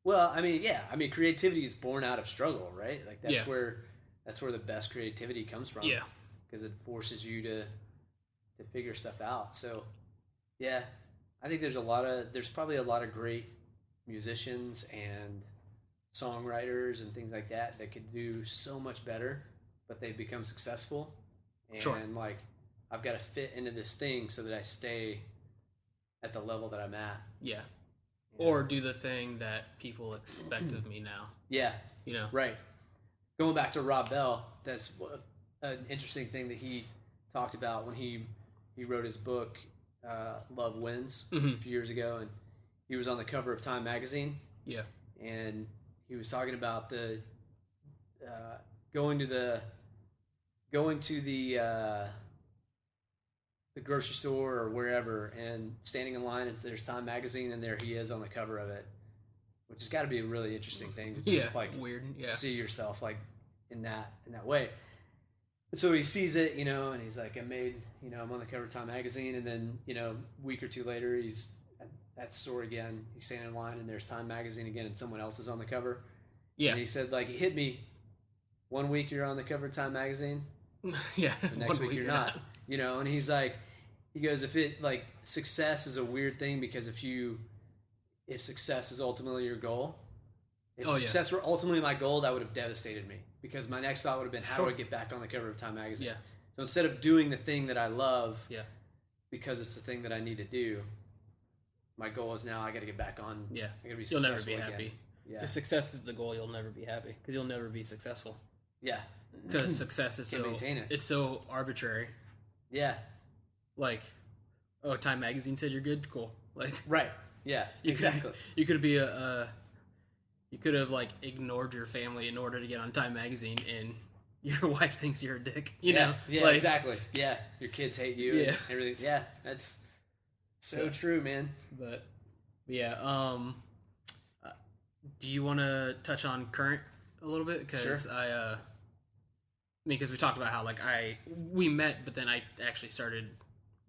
Well, I mean, creativity is born out of struggle, right? Like that's where the best creativity comes from. Yeah, because it forces you to figure stuff out. So, yeah, I think there's probably a lot of great musicians and songwriters and things like that could do so much better, but they've become successful. And like, I've got to fit into this thing so that I stay at the level that I'm at. Yeah. Or do the thing that people expect of me now. Yeah. You know? Right. Going back to Rob Bell, that's an interesting thing that he talked about when he wrote his book, Love Wins, a few years ago. And he was on the cover of Time magazine. Yeah. And he was talking about the going to the grocery store or wherever and standing in line, and there's Time magazine, and there he is on the cover of it, which has got to be a really interesting thing to just like weird, see yourself like in that way. And so he sees it, and he's like, I'm on the cover of Time magazine, and then a week or two later he's at the store again, he's standing in line, and there's Time magazine again, and someone else is on the cover. Yeah. And he said, like, it hit me. 1 week you're on the cover of Time magazine. Yeah. The next week you're not. And he's like, he goes, success is a weird thing, because if success is ultimately your goal, if success were ultimately my goal, that would have devastated me, because my next thought would have been, how do I get back on the cover of Time magazine? Yeah. So instead of doing the thing that I love, because it's the thing that I need to do, my goal is now I got to get back on. Yeah. I got to be successful. You'll never be again. happy. Yeah. If success is the goal, you'll never be happy, because you'll never be successful. Yeah. Because success is maintain it. It's so arbitrary. Yeah. Like, oh, Time magazine said you're good. Cool. Like, right. Yeah. Exactly. You could have like ignored your family in order to get on Time magazine, and your wife thinks you're a dick. You know? Yeah. Like, exactly. Yeah. Your kids hate you. Yeah. And everything. Yeah. That's so true, man. But yeah. Do you want to touch on Current a little bit? Because because we talked about how we met, but then I actually started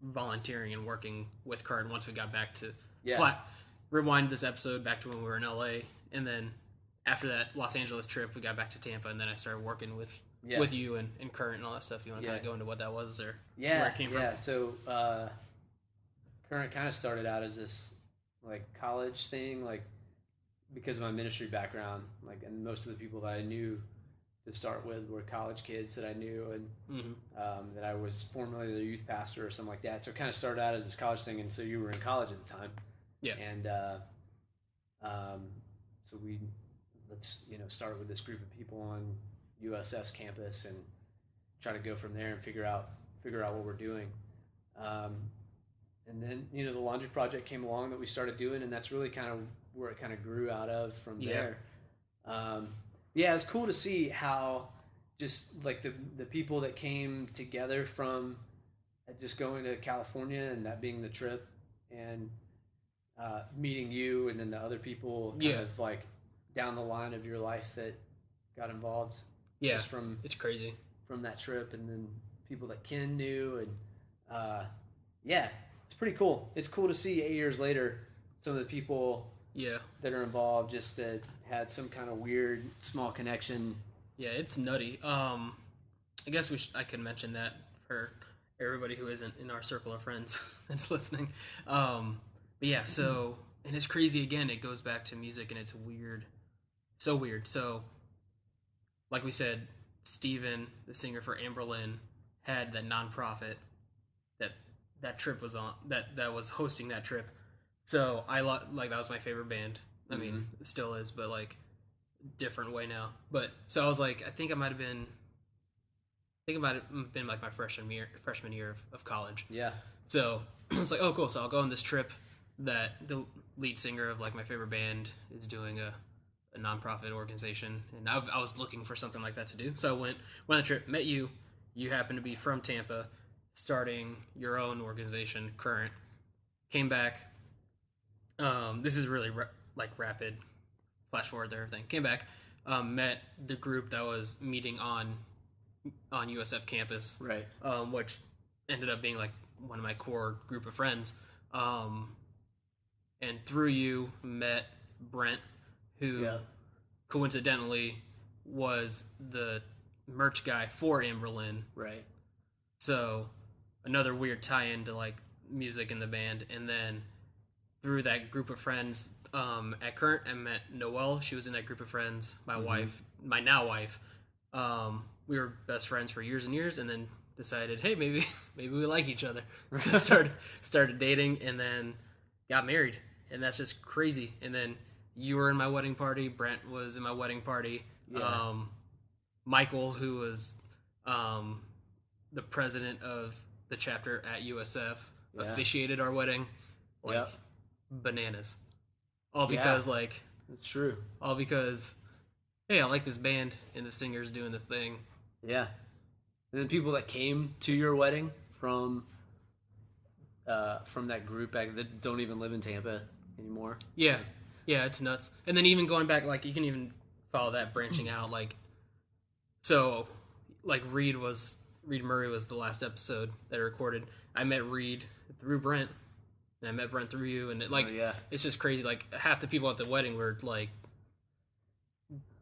volunteering and working with Current once we got back to rewind this episode back to when we were in LA, and then after that Los Angeles trip we got back to Tampa, and then I started working with you and Current and all that stuff. You want to kind of go into what that was, or where it came from? So Current kind of started out as this college thing, because of my ministry background, and most of the people that I knew to start with were college kids that I knew, and that I was formerly the youth pastor or something like that. So it kind of started out as this college thing, and so you were in college at the time. Yeah. And so let's start with this group of people on USF's campus and try to go from there and figure out what we're doing. And then the laundry project came along that we started doing, and that's really kind of where it kind of grew out of from there. It's cool to see how just the people that came together from just going to California and that being the trip, and meeting you, and then the other people kind of down the line of your life that got involved. Yeah, just it's crazy from that trip, and then people that Ken knew, and it's pretty cool. It's cool to see 8 years later some of the people Yeah. that are involved just that had some kind of weird small connection. Yeah, it's nutty. I guess I could mention that for everybody who isn't in our circle of friends that's listening. But yeah, so, and it's crazy again. It goes back to music, and it's weird, so weird. So, like we said, Steven, the singer for Amberlynn, had that nonprofit that trip was on, that was hosting that trip. So like that was my favorite band. I mean, it still is, but like different way now. But so I was like, I think it might have been like my freshman year of college. Yeah. So I was like, oh cool. So I'll go on this trip that the lead singer of like my favorite band is doing a nonprofit organization, and I was looking for something like that to do. So I went on the trip, met you. You happen to be from Tampa, starting your own organization, Current. Came back. This is really rapid flash forward there. Everything came back. Met the group that was meeting on USF campus, Right. Which ended up being like one of my core group of friends. And through you met Brent, who coincidentally was the merch guy for Amberlynn. Right. So another weird tie-in to like music in the band. And then through that group of friends at Current, I met Noelle. She was in that group of friends. My wife, my now wife. We were best friends for years and years, and then decided, hey, maybe we like each other. So started dating, and then got married, and that's just crazy. And then you were in my wedding party. Brent was in my wedding party. Yeah. Michael, who was the president of the chapter at USF, officiated our wedding. Like bananas. All because like it's true. All because hey, I like this band and the singer's doing this thing. Yeah. And then people that came to your wedding from that group back that don't even live in Tampa anymore. Yeah. Yeah, it's nuts. And then even going back, like, you can even follow that branching out, like, so, like, Reed Murray was the last episode that I recorded. I met Reed through Brent, and I met Brent through you, and it's just crazy. Like, half the people at the wedding were, like,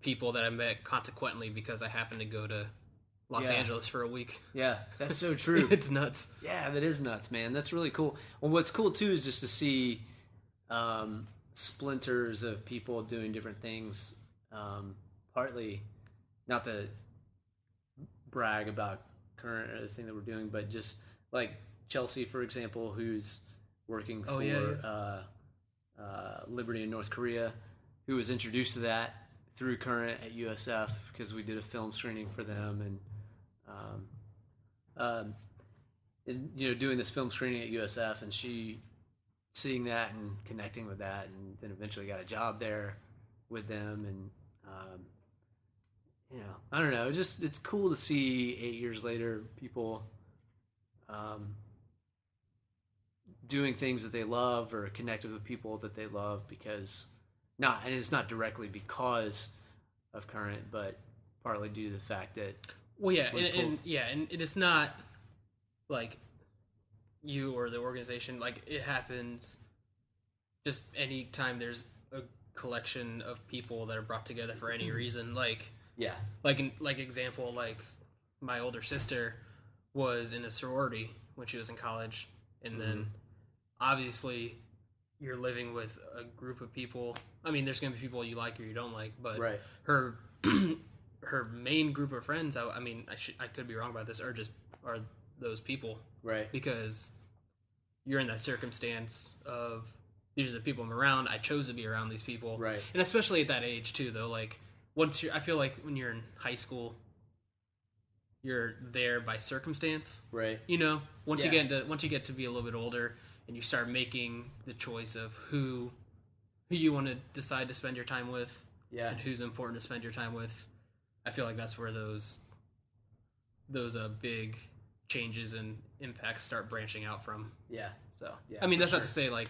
people that I met consequently because I happened to go to Los Angeles for a week. Yeah, that's so true. It's nuts. Yeah, that is nuts, man. That's really cool. Well, what's cool, too, is just to see splinters of people doing different things, partly not to brag about Current or the thing that we're doing, but just like Chelsea, for example, who's working for Liberty in North Korea, who was introduced to that through Current at USF because we did a film screening for them, and doing this film screening at USF, and she seeing that and connecting with that, and then eventually got a job there with them, and I don't know, it's cool to see 8 years later people doing things that they love or connected with people that they love and it's not directly because of Current, but partly due to the fact that and it is not like you or the organization, like it happens just any time there's a collection of people that are brought together for any reason, like example, like my older sister was in a sorority when she was in college, and then obviously you're living with a group of people. I mean, there's gonna be people you like or you don't like, but her her main group of friends, I could be wrong about this, are those people, right? Because you're in that circumstance of these are the people I'm around. I chose to be around these people, right? And especially at that age too, though. Like I feel like when you're in high school, you're there by circumstance, right? Once you get to be a little bit older, and you start making the choice of who you want to decide to spend your time with, and who's important to spend your time with. I feel like that's where those big changes and impacts start branching out from. Yeah. So I mean, that's not to say like,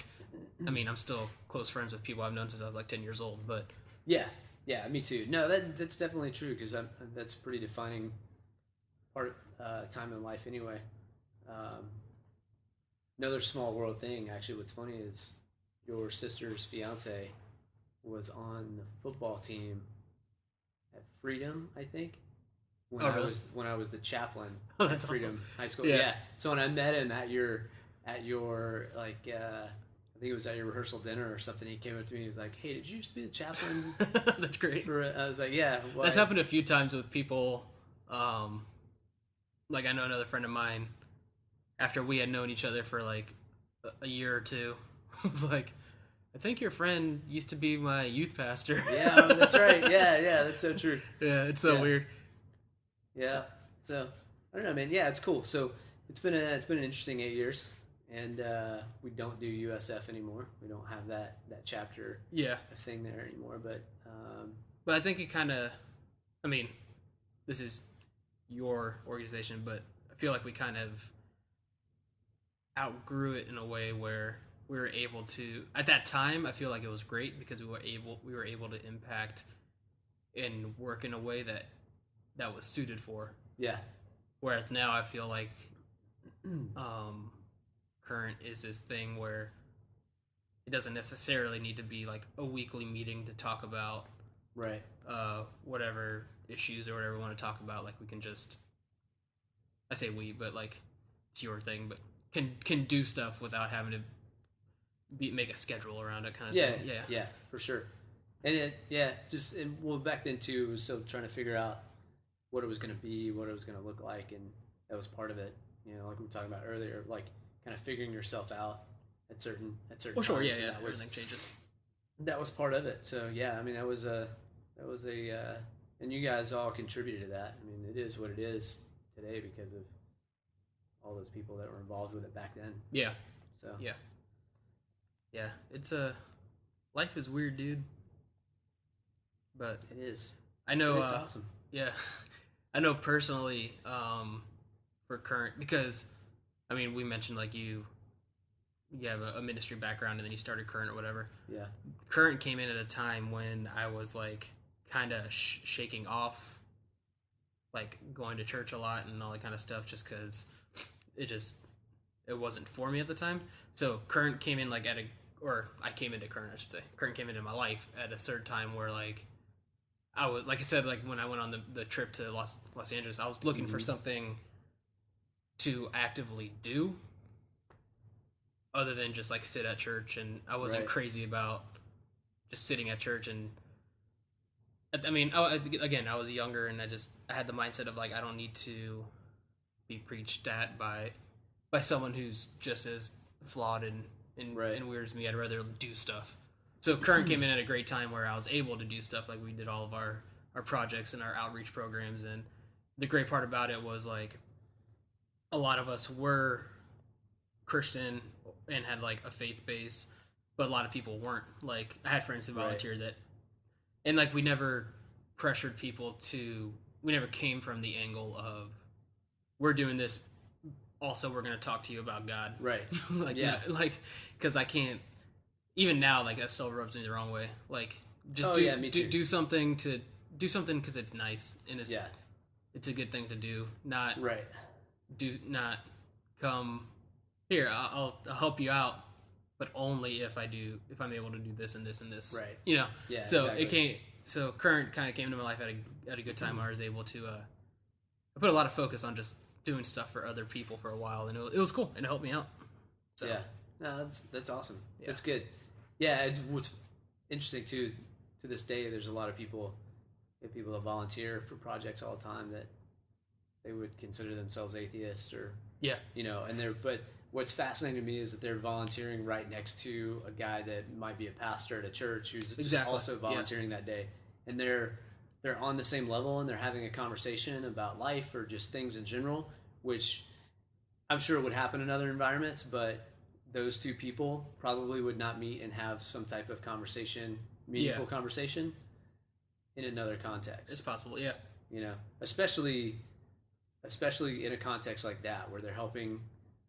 I'm still close friends with people I've known since I was like 10 years old, but yeah, me too. No, that's definitely true because that's a pretty defining part time in life anyway. another small world thing. Actually, what's funny is your sister's fiance was on the football team at Freedom, I think. Really? When I was the chaplain Oh, at that's Freedom awesome. High School. Yeah. Yeah. So when I met him at your like I think it was at your rehearsal dinner or something, he came up to me. He was like, "Hey, did you used to be the chaplain?" That's great. I was like, "Yeah." Well, That's happened a few times with people. Like I know another friend of mine. After we had known each other for like a year or two, was like, "I think your friend used to be my youth pastor." Yeah, that's right. Yeah, that's so true. Yeah, it's so weird. Yeah. So I don't know, man. Yeah, it's cool. So it's been an interesting 8 years, and we don't do USF anymore. We don't have that chapter Yeah, thing there anymore. But but I think it kind of. I mean, this is your organization, but I feel like we kind of outgrew it in a way where we were able to. At that time, I feel like it was great because we were able to impact and work in a way that was suited for. yeah, Whereas now I feel like current is this thing where it doesn't necessarily need to be like a weekly meeting to talk about right. whatever issues or whatever we want to talk about. Like we can just, I say we, but like it's your thing, but can do stuff without having to make a schedule around it kind of thing. Yeah, for sure. And well, back then too, it was still trying to figure out what it was going to be, what it was going to look like, and that was part of it. You know, like we were talking about earlier, like kind of figuring yourself out at certain Well, sure, times, yeah, and yeah. that was, Everything changes. that was part of it. So yeah, I mean that was a and you guys all contributed to that. I mean, it is what it is today because of all those people that were involved with it back then. Yeah, So yeah. It's life is weird, dude. But it is. I know And it's awesome. Yeah, I know personally for current because I mean we mentioned like you have a ministry background and then you started current or whatever. Yeah. Current came in at a time when I was like kind of shaking off like going to church a lot and all that kind of stuff just because it wasn't for me at the time. So current came in like I came into current, I should say. Current came into my life at a certain time where like I was, like I said, like when I went on the trip to Los Angeles, I was looking for something to actively do other than just like sit at church, and I wasn't Right. crazy about just sitting at church. And I mean, again, I was younger, and I had the mindset of like I don't need to be preached at by someone who's just as flawed and Right. weird as me. I'd rather do stuff. So current came in at a great time where I was able to do stuff. Like we did all of our projects and our outreach programs, and the great part about it was like a lot of us were Christian and had like a faith base, but a lot of people weren't. Like I had friends who volunteered that, and like we never pressured people we never came from the angle of we're doing this, also we're going to talk to you about God. Right. Like Yeah. like because I can't. Even now, like that still rubs me the wrong way. Like, just me too. do something because it's nice and it's Yeah. it's a good thing to do. Not Right. not come here. I'll help you out, but only if I'm able to do this and this and this. Right. You know. Yeah, So exactly. it came. So current kind of came into my life at a good time where I was able to. I put a lot of focus on just doing stuff for other people for a while, and it was cool and it helped me out. So, Yeah. No, that's awesome. Yeah. That's good. Yeah, what's interesting too, to this day, there's a lot of people that volunteer for projects all the time that they would consider themselves atheists or Yeah. but what's fascinating to me is that they're volunteering right next to a guy that might be a pastor at a church who's just Exactly. also volunteering that day, and they're on the same level and they're having a conversation about life or just things in general, which I'm sure would happen in other environments, but those two people probably would not meet and have some type of meaningful conversation in another context. It's possible. Yeah. Especially in a context like that where they're helping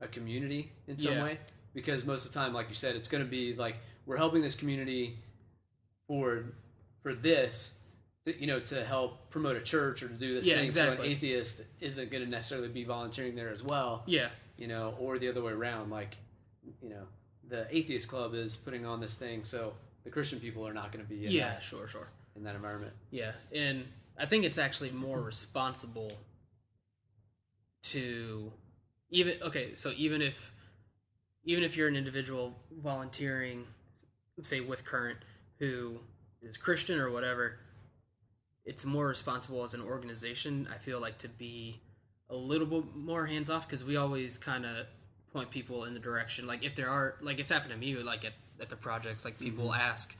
a community in some Yeah. way, because most of the time, like you said, it's going to be like we're helping this community for this, to help promote a church or to do this Yeah, thing. So exactly. an atheist isn't going to necessarily be volunteering there as well. Yeah. Or the other way around. Like the atheist club is putting on this thing, so the Christian people are not going to be sure. in that environment. Yeah, and I think it's actually more responsible to even if you're an individual volunteering, say with Current, who is Christian or whatever, it's more responsible as an organization, I feel like, to be a little bit more hands off, because we always kind of point people in the direction, like if there are, like it's happened to me, like at the projects, like people ask,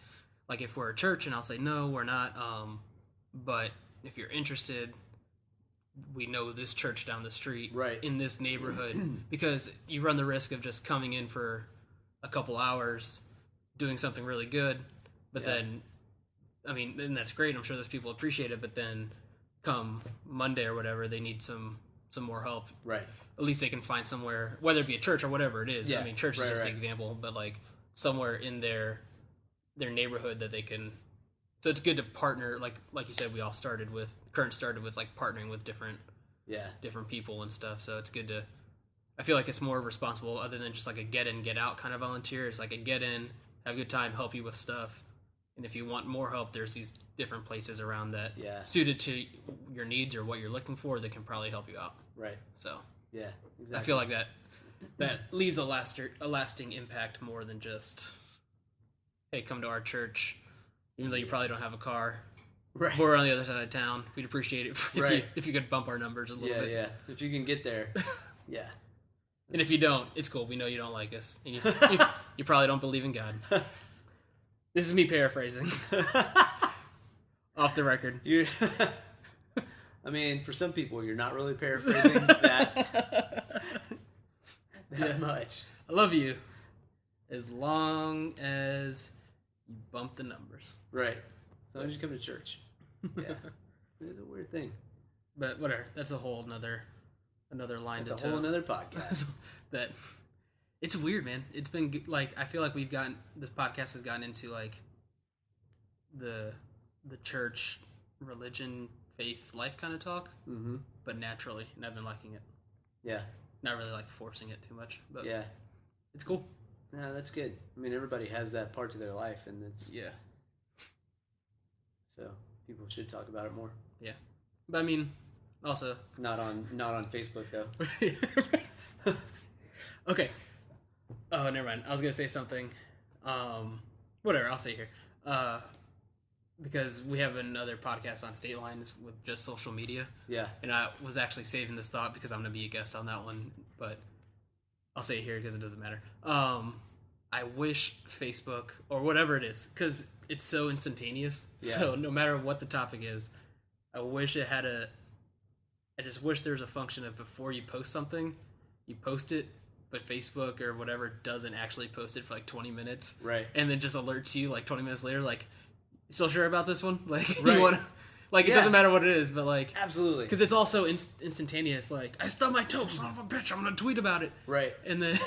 like if we're a church, and I'll say no, we're not, but if you're interested, we know this church down the street, right, in this neighborhood, because you run the risk of just coming in for a couple hours, doing something really good, but then, I mean, and that's great, I'm sure those people appreciate it, but then come Monday or whatever, they need some more help. Right. At least they can find somewhere, whether it be a church or whatever it is. Yeah. I mean, church is just an example, but like somewhere in their neighborhood that they can. So it's good to partner, like you said, Current started with like partnering with different people and stuff. So it's good to. I feel like it's more responsible, other than just like a get in, get out kind of volunteer. It's like a get in, have a good time, help you with stuff, and if you want more help, there's these different places around that suited to your needs or what you're looking for that can probably help you out. Right. So yeah, exactly. I feel like that leaves a lasting impact more than just, hey, come to our church, even though you probably don't have a car. Right. We're on the other side of town. We'd appreciate it if you could bump our numbers a little bit. Yeah, if you can get there. Yeah. And if you don't, it's cool. We know you don't like us. And you probably don't believe in God. This is me paraphrasing. Off the record. I mean, for some people, you're not really paraphrasing that much. I love you as long as you bump the numbers. Right. As long as you come to church. Yeah. It's a weird thing. But whatever. That's a whole another line. It's a whole another podcast. That it's weird, man. It's been like, I feel like this podcast has gotten into like the church, religion, faith, life kind of talk, but naturally, and I've been liking it. Yeah. Not really like forcing it too much, but yeah, it's cool. No, that's good. I mean, everybody has that part to their life, and it's so people should talk about it more. Yeah, but I mean, also not on Facebook though. Okay. Oh, never mind. I was gonna say something. Whatever. I'll say it here. Because we have another podcast on State Lines with just social media. Yeah. And I was actually saving this thought because I'm going to be a guest on that one, but I'll say it here because it doesn't matter. I wish Facebook, or whatever it is, because it's so instantaneous. Yeah. So no matter what the topic is, I wish it had I just wish there was a function of before you post something, you post it, but Facebook or whatever doesn't actually post it for like 20 minutes. Right. And then just alerts you like 20 minutes later, like, you still sure about this one? Like, right. You want to, like, it doesn't matter what it is, but like, absolutely, because it's also instantaneous. Like, I stubbed my toe, son of a bitch, I'm gonna tweet about it. Right. And then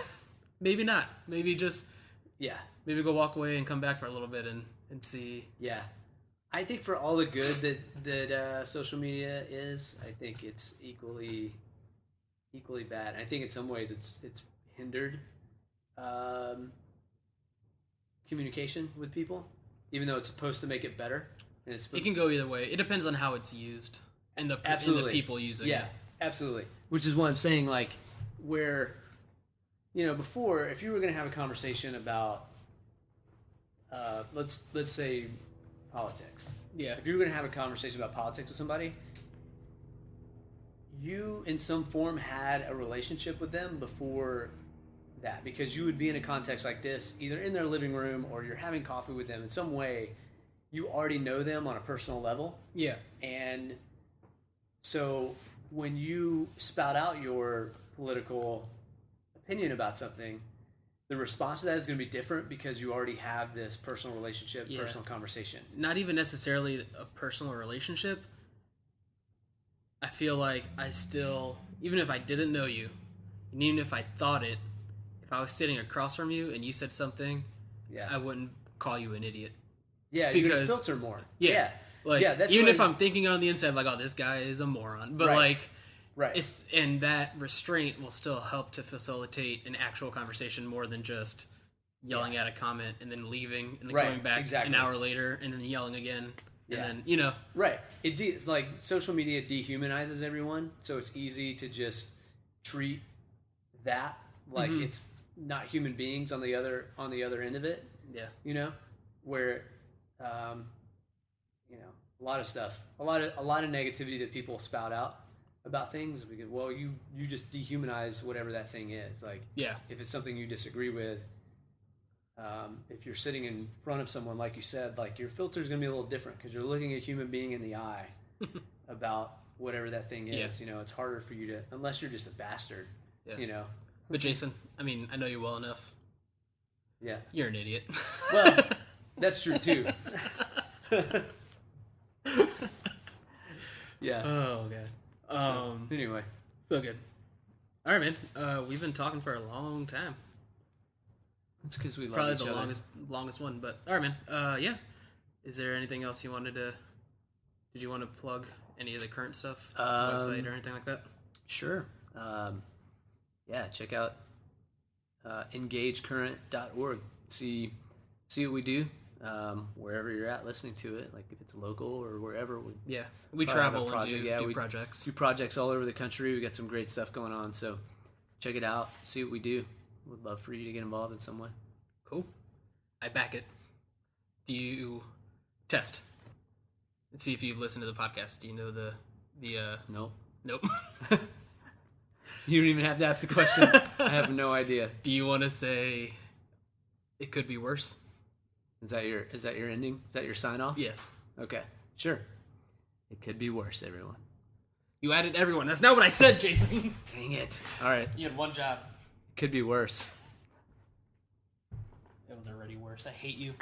maybe not. Maybe just maybe go walk away and come back for a little bit and see. Yeah. I think for all the good that social media is, I think it's equally bad. I think in some ways it's hindered communication with people. Even though it's supposed to make it better. And it can go either way. It depends on how it's used and the people using it. Yeah, absolutely. Which is what I'm saying, like, where, before, if you were going to have a conversation about, let's say, politics. Yeah. If you were going to have a conversation about politics with somebody, you, in some form, had a relationship with them before that, because you would be in a context like this, either in their living room or you're having coffee with them in some way. You already know them on a personal level. Yeah. And so when you spout out your political opinion about something, the response to that is going to be different because you already have this personal relationship, personal conversation. Not even necessarily a personal relationship. I feel like I still, even if I didn't know you, and even if I thought it, if I was sitting across from you and you said something, I wouldn't call you an idiot. Yeah, because, you're going to filter more. Yeah. Like, that's even if I'm thinking on the inside, like, oh, this guy is a moron. But, Right. And that restraint will still help to facilitate an actual conversation more than just yelling at a comment and then leaving and then coming back an hour later and then yelling again. And then, Right. It's like social media dehumanizes everyone, so it's easy to just treat that like it's not human beings on the other end of it. Yeah. Where a lot of stuff, a lot of negativity that people spout out about things because, well, you just dehumanize whatever that thing is. Like, if it's something you disagree with, if you're sitting in front of someone, like you said, like your filter is going to be a little different because you're looking a human being in the eye about whatever that thing is. It's harder for you to, unless you're just a bastard, But Jason, I mean, I know you well enough. Yeah. You're an idiot. Well, that's true too. Yeah. Oh, God. Anyway. So good. All right, man. We've been talking for a long time. It's because we love Probably each the other. longest one, but all right, man. Yeah. Is there anything else you wanted to? Did you want to plug any of the current stuff, website or anything like that? Sure. Check out engagecurrent.org. See what we do wherever you're at listening to it. Like if it's local or wherever. We travel and do we projects. Do projects all over the country. We got some great stuff going on. So check it out. See what we do. Would love for you to get involved in some way. Cool. I back it. Do you test? Let's see if you've listened to the podcast. Do you know the Nope. Nope. You don't even have to ask the question. I have no idea. Do you want to say it could be worse? Is that your ending? Is that your sign off? Yes. Okay. Sure. It could be worse, everyone. You added everyone. That's not what I said, Jason. Dang it. All right. You had one job. Could be worse. It was already worse. I hate you.